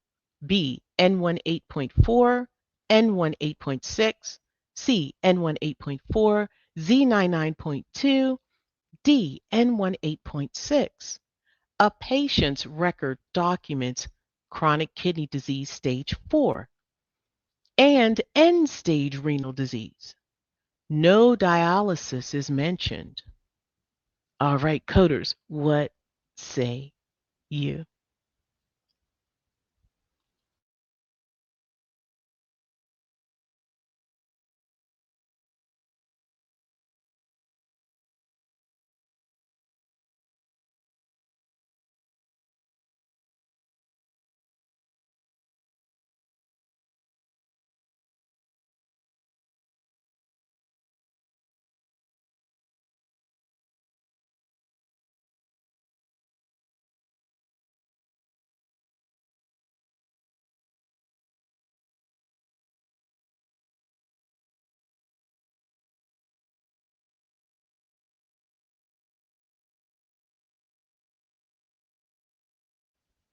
B, N18.4, N18.6, C, N18.4, Z99.2, D, N18.6. A patient's record documents chronic kidney disease stage 4 and end-stage renal disease. No dialysis is mentioned. All right, coders, what say you?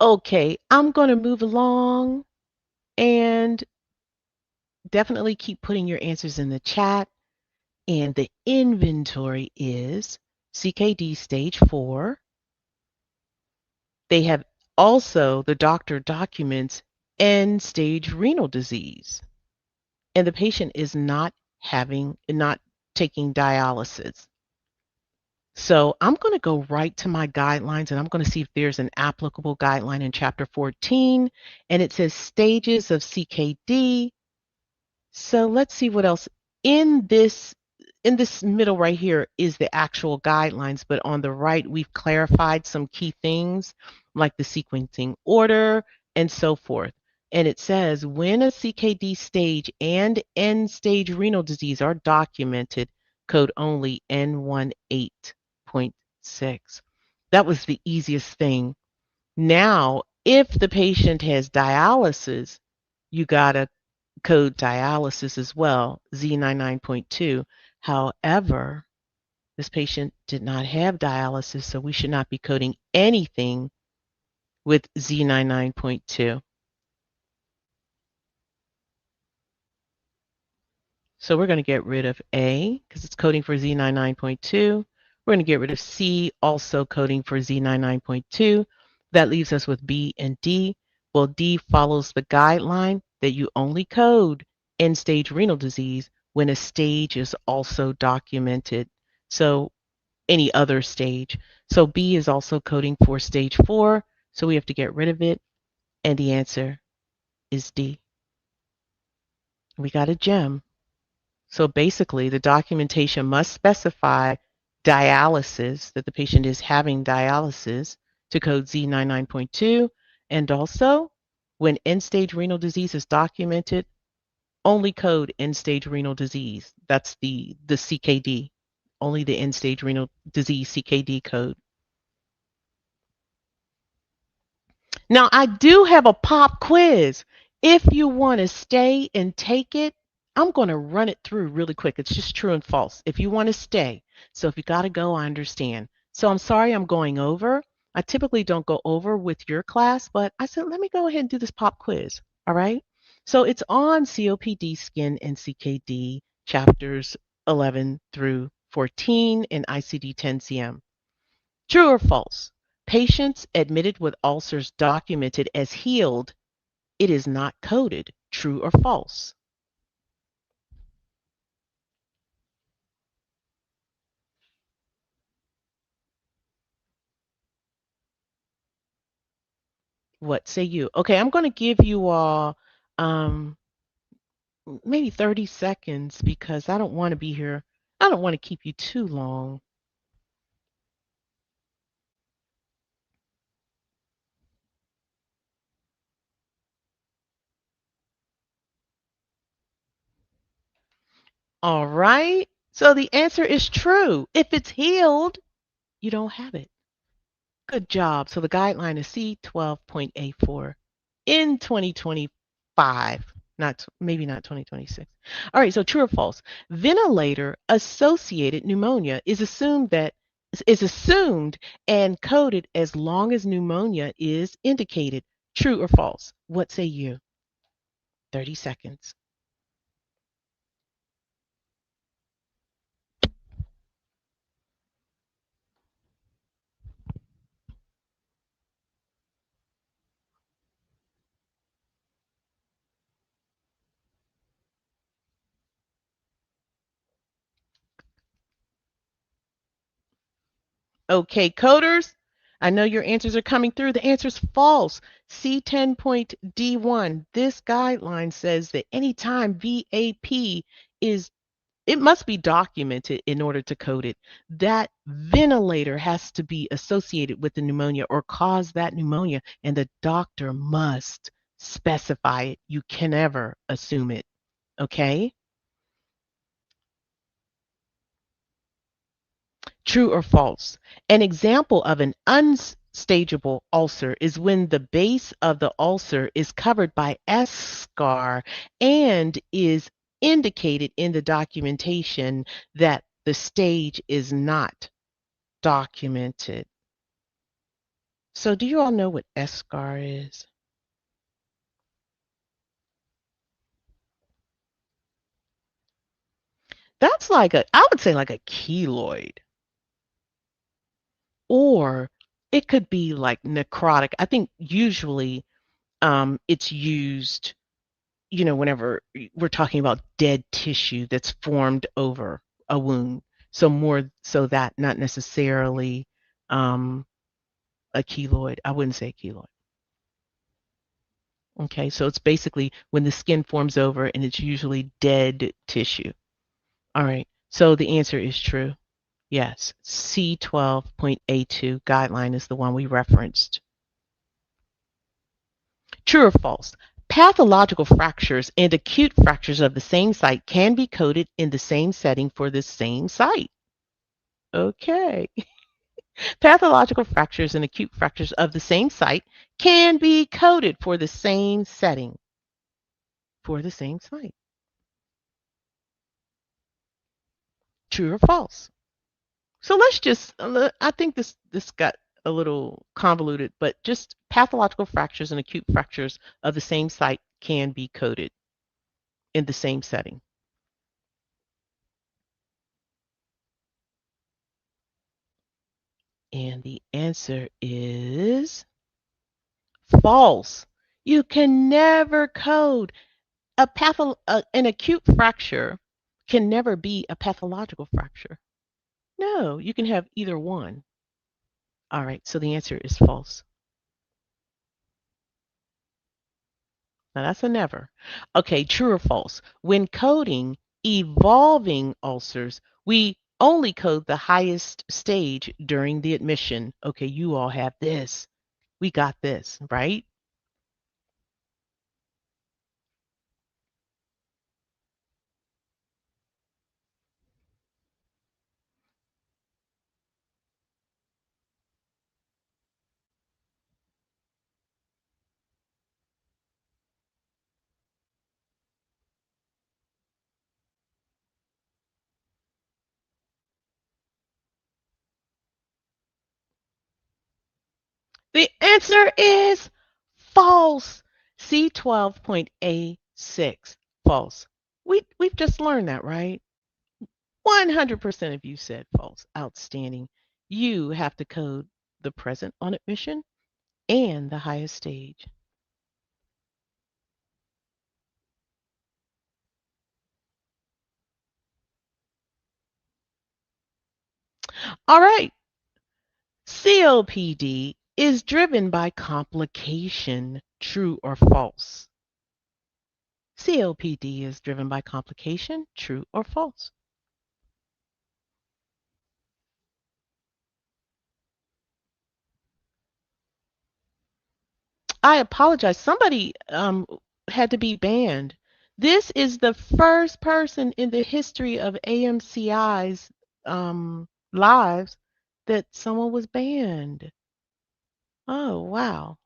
Okay, I'm going to move along and definitely keep putting your answers in the chat. And the inventory is CKD stage 4. They have also, the doctor documents end stage renal disease. And the patient is not having not taking dialysis. So I'm going to go right to my guidelines and I'm going to see if there's an applicable guideline in chapter 14, and it says stages of CKD. So let's see what else in this middle right here is the actual guidelines, but on the right we've clarified some key things like the sequencing order and so forth. And it says when a CKD stage and end stage renal disease are documented, code only N18.6. That was the easiest thing. Now, if the patient has dialysis, you got to code dialysis as well, Z99.2. However, this patient did not have dialysis, so we should not be coding anything with Z99.2. So we're going to get rid of A because it's coding for Z99.2. We're going to get rid of C, also coding for Z99.2. That leaves us with B and D. Well, D follows the guideline that you only code end-stage renal disease when a stage is also documented. So any other stage. So B is also coding for stage 4. So we have to get rid of it. And the answer is D. We got a gem. So basically, the documentation must specify dialysis, that the patient is having dialysis to code Z99.2. And also, when end-stage renal disease is documented, only code end-stage renal disease. That's the CKD, only the end-stage renal disease CKD code. Now, I do have a pop quiz. If you want to stay and take it, I'm going to run it through really quick. It's just true and false. If you want to stay. So if you got to go, I understand. So I'm sorry I'm going over. I typically don't go over with your class, but I said, let me go ahead and do this pop quiz. All right. So it's on COPD, skin, and CKD, chapters 11 through 14 in ICD-10 CM. True or false? Patients admitted with ulcers documented as healed, it is not coded. True or false? What say you? Okay, I'm going to give you all um, maybe 30 seconds because I don't want to be here. I don't want to keep you too long. All right. So the answer is true. If it's healed, you don't have it. Good job. So the guideline is C12.84 in 2025, not maybe not 2026. All right, so true or false? Ventilator associated pneumonia is assumed and coded as long as pneumonia is indicated. True or false? What say you? 30 seconds. Okay, coders, I know your answers are coming through. The answer is false. C10.D1. This guideline says that anytime VAP is, it must be documented in order to code it. That ventilator has to be associated with the pneumonia or cause that pneumonia, and the doctor must specify it. You can never assume it. Okay? True or false? An example of an unstageable ulcer is when the base of the ulcer is covered by eschar and is indicated in the documentation that the stage is not documented. So do you all know what eschar is? That's like I would say like a keloid, or it could be like necrotic. I think usually it's used whenever we're talking about dead tissue that's formed over a wound. So more so that, not necessarily um, a keloid. I wouldn't say keloid. Okay, so it's basically when the skin forms over and it's usually dead tissue. All right, so the answer is true. Yes, C12.A2 guideline is the one we referenced. True or false? Pathological fractures and acute fractures of the same site can be coded in the same setting for the same site. Okay. Pathological fractures and acute fractures of the same site can be coded for the same setting for the same site. True or false? So let's just, I think this got a little convoluted, but just pathological fractures and acute fractures of the same site can be coded in the same setting. And the answer is false. You can never code an acute fracture can never be a pathological fracture. No, you can have either one. All right, so the answer is false. Now that's a never. Okay, true or false? When coding evolving ulcers, we only code the highest stage during the admission. Okay, you all have this. We got this, right? The answer is false. C12.A6. False. We've just learned that, right? 100% of you said false. Outstanding. You have to code the present on admission and the highest stage. All right. COPD is driven by complication. True or false? COPD is driven by complication. True or false? I apologize. Somebody had to be banned. This is the first person in the history of AMCI's lives that someone was banned. Oh, wow.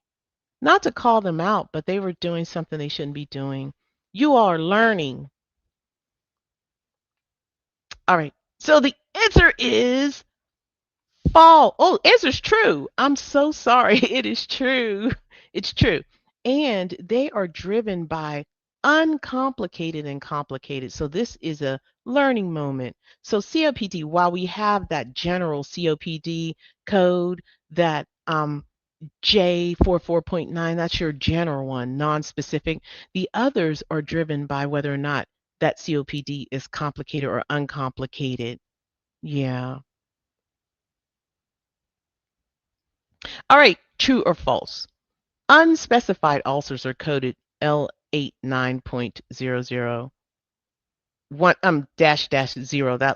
Not to call them out, but they were doing something they shouldn't be doing. You are learning. All right. So the answer is fall. Oh, answer's true. I'm so sorry. It is true. It's true. And they are driven by uncomplicated and complicated. So this is a learning moment. So COPD, while we have that general COPD code, that J44.9, that's your general one, non-specific. The others are driven by whether or not that COPD is complicated or uncomplicated. Yeah. All right, true or false? Unspecified ulcers are coded L89.00. One dash dash zero. That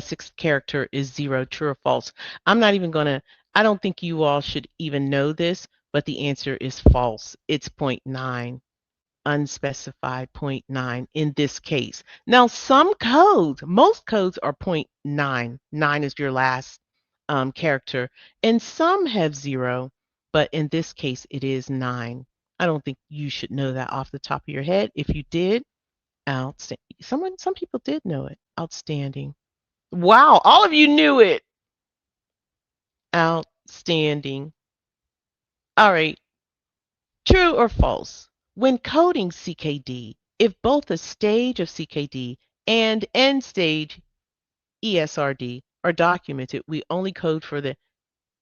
sixth character is zero. True or false? I'm not even gonna. I don't think you all should even know this, but the answer is false. It's point 0.9. Unspecified point 0.9 in this case. Now, some codes, most codes are point 0.9. 9 is your last character, and some have 0, but in this case, it is 9. I don't think you should know that off the top of your head. If you did, outstanding. Some people did know it. Outstanding. Wow, all of you knew it. Outstanding. All right. True or false? When coding CKD, if both the stage of CKD and end stage ESRD are documented, we only code for the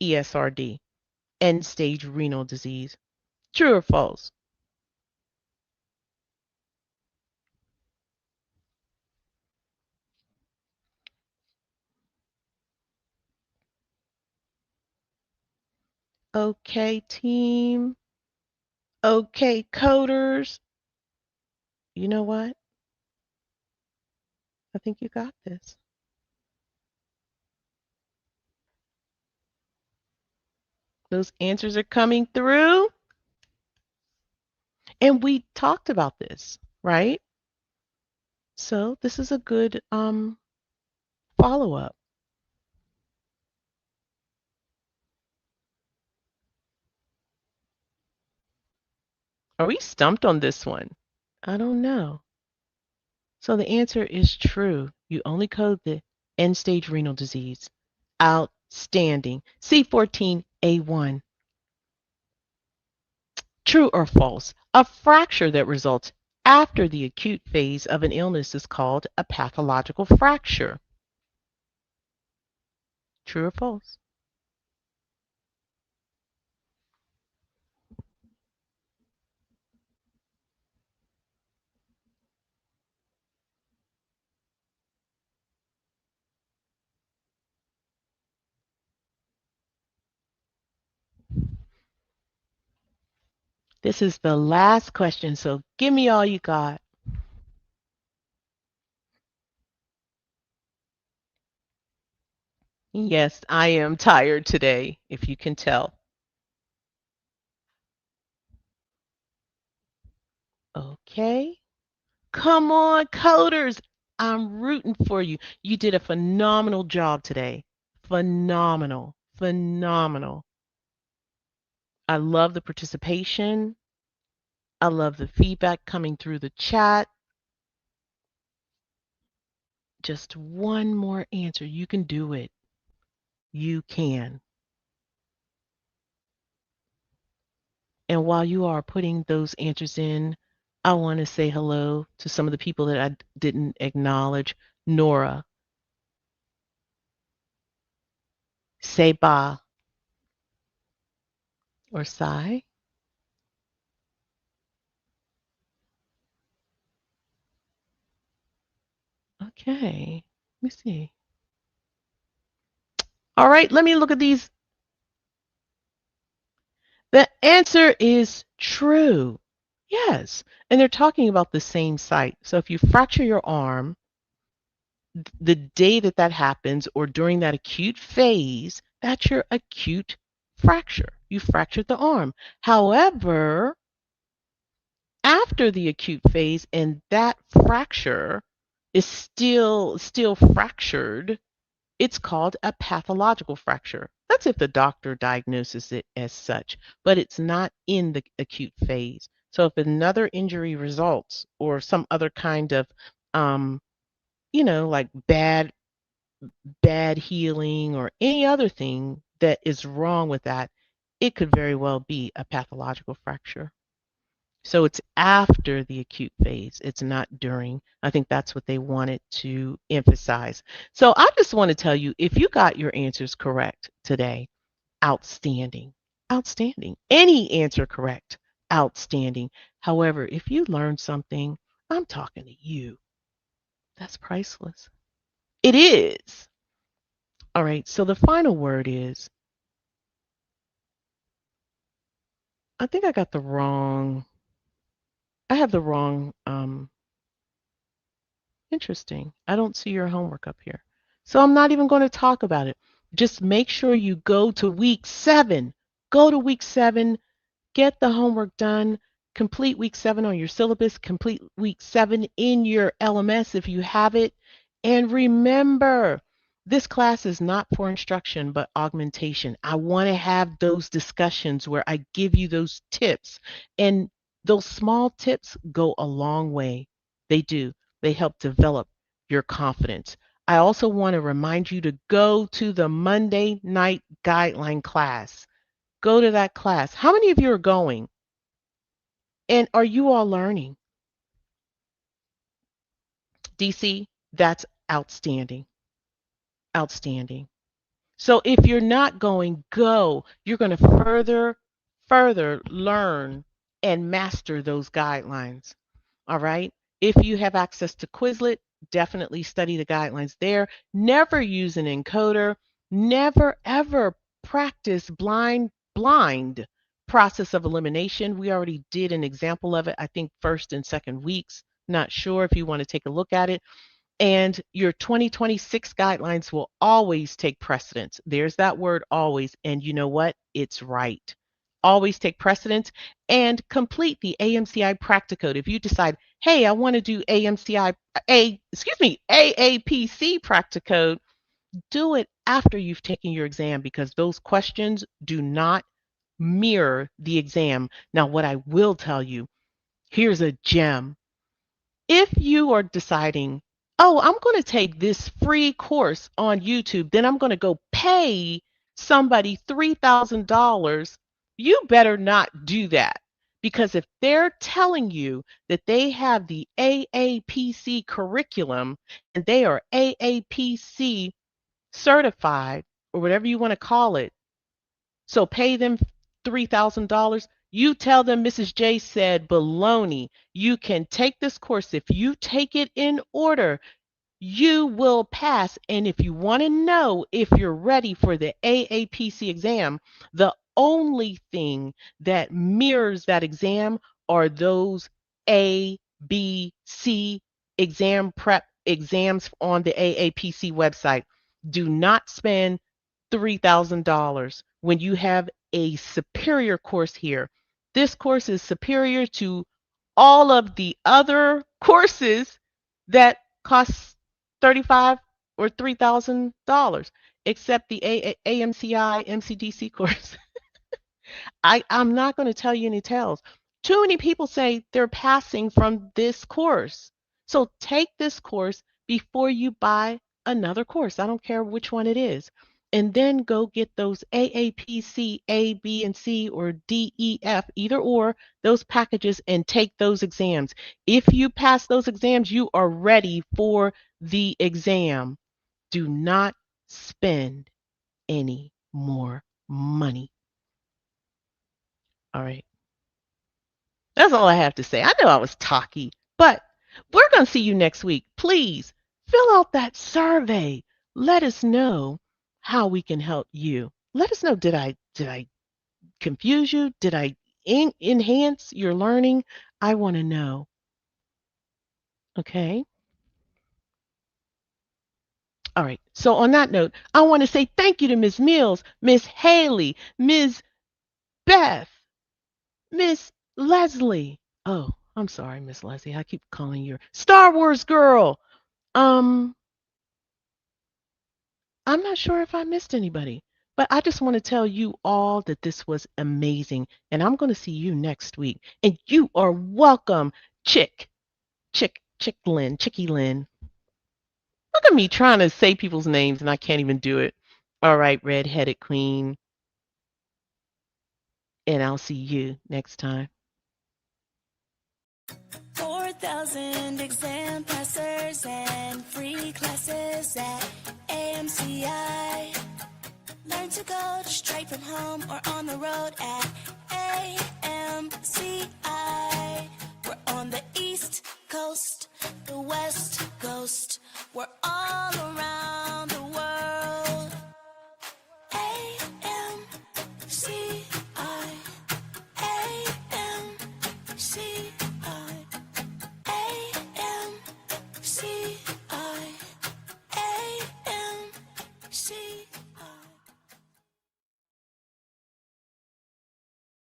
ESRD, end stage renal disease. True or false? Okay, team. Okay, coders. You know what? I think you got this. Those answers are coming through. And we talked about this, right? So this is a good follow-up. Are we stumped on this one? I don't know. So the answer is true. You only code the end-stage renal disease. Outstanding. C14A1. True or false? A fracture that results after the acute phase of an illness is called a pathological fracture. True or false? This is the last question, so give me all you got. Yes, I am tired today, if you can tell. Okay. Come on, coders. I'm rooting for you. You did a phenomenal job today. Phenomenal. Phenomenal. I love the participation. I love the feedback coming through the chat. Just one more answer. You can do it. You can. And while you are putting those answers in, I want to say hello to some of the people that I didn't acknowledge. Nora, Seba, or Sai. Okay, let me see. All right, let me look at these. The answer is true. Yes. And they're talking about the same site. So if you fracture your arm, the day that that happens or during that acute phase, that's your acute fracture. You fractured the arm. However, after the acute phase and that fracture is still fractured, it's called a pathological fracture. That's if the doctor diagnoses it as such, but it's not in the acute phase. So if another injury results or some other kind of like bad healing or any other thing that is wrong with that, it could very well be a pathological fracture. So it's after the acute phase. It's not during. I think that's what they wanted to emphasize. So I just want to tell you, if you got your answers correct today, outstanding. Outstanding. Any answer correct, outstanding. However, if you learned something, I'm talking to you. That's priceless. It is. All right. So the final word is, I think I got the wrong, I have the wrong interesting. I don't see your homework up here. So I'm not even going to talk about it. Just make sure you go to week 7. Go to week 7, get the homework done, complete week 7 on your syllabus, complete week 7 in your LMS if you have it. And remember, this class is not for instruction, but augmentation. I want to have those discussions where I give you those tips. And those small tips go a long way. They do. They help develop your confidence. I also want to remind you to go to the Monday night guideline class. Go to that class. How many of you are going? And are you all learning? DC, that's outstanding. Outstanding. So if you're not going, go. You're going to further learn and master those guidelines. All right. If you have access to Quizlet, definitely study the guidelines there. Never use an encoder. Never, ever practice blind blind process of elimination. We already did an example of it, I think first and second weeks. Not sure if you want to take a look at it. And your 2026 guidelines will always take precedence. There's that word always. And you know what? It's right. Always take precedence and complete the AMCI Practicode. If you decide, hey, I want to do AAPC Practicode, do it after you've taken your exam because those questions do not mirror the exam. Now, what I will tell you, here's a gem. If you are deciding, oh, I'm going to take this free course on YouTube, then I'm going to go pay somebody $3,000, you better not do that. Because if they're telling you that they have the AAPC curriculum and they are AAPC certified or whatever you want to call it, so pay them $3,000. You tell them Mrs. J said baloney. You can take this course. If you take it in order, you will pass. And if you want to know if you're ready for the AAPC exam, the only thing that mirrors that exam are those A, B, C exam prep exams on the AAPC website. Do not spend $3,000 when you have a superior course here. This course is superior to all of the other courses that cost 35 or $3,000 except the AMCI MCDC course. I'm not going to tell you any tales. Too many people say they're passing from this course. So take this course before you buy another course. I don't care which one it is. And then go get those AAPC A, B, and C, or D, E, F, either or, those packages and take those exams. If you pass those exams, you are ready for the exam. Do not spend any more money. All right. That's all I have to say. I know I was talky, but we're going to see you next week. Please fill out that survey. Let us know how we can help you. Let us know, did I confuse you? Did I enhance your learning? I want to know. Okay? All right. So on that note, I want to say thank you to Ms. Mills, Miss Haley, Ms. Beth, Miss Leslie. Oh, I'm sorry, Miss Leslie. I keep calling you Star Wars girl. I'm not sure if I missed anybody, but I just want to tell you all that this was amazing, and I'm going to see you next week. And you are welcome, Chickie Lynn. Look at me trying to say people's names, and I can't even do it. All right, Red-Headed Queen, and I'll see you next time. 4,000 exam passers and free classes at AMCI. Learn to go straight from home or on the road at AMCI. We're on the East Coast.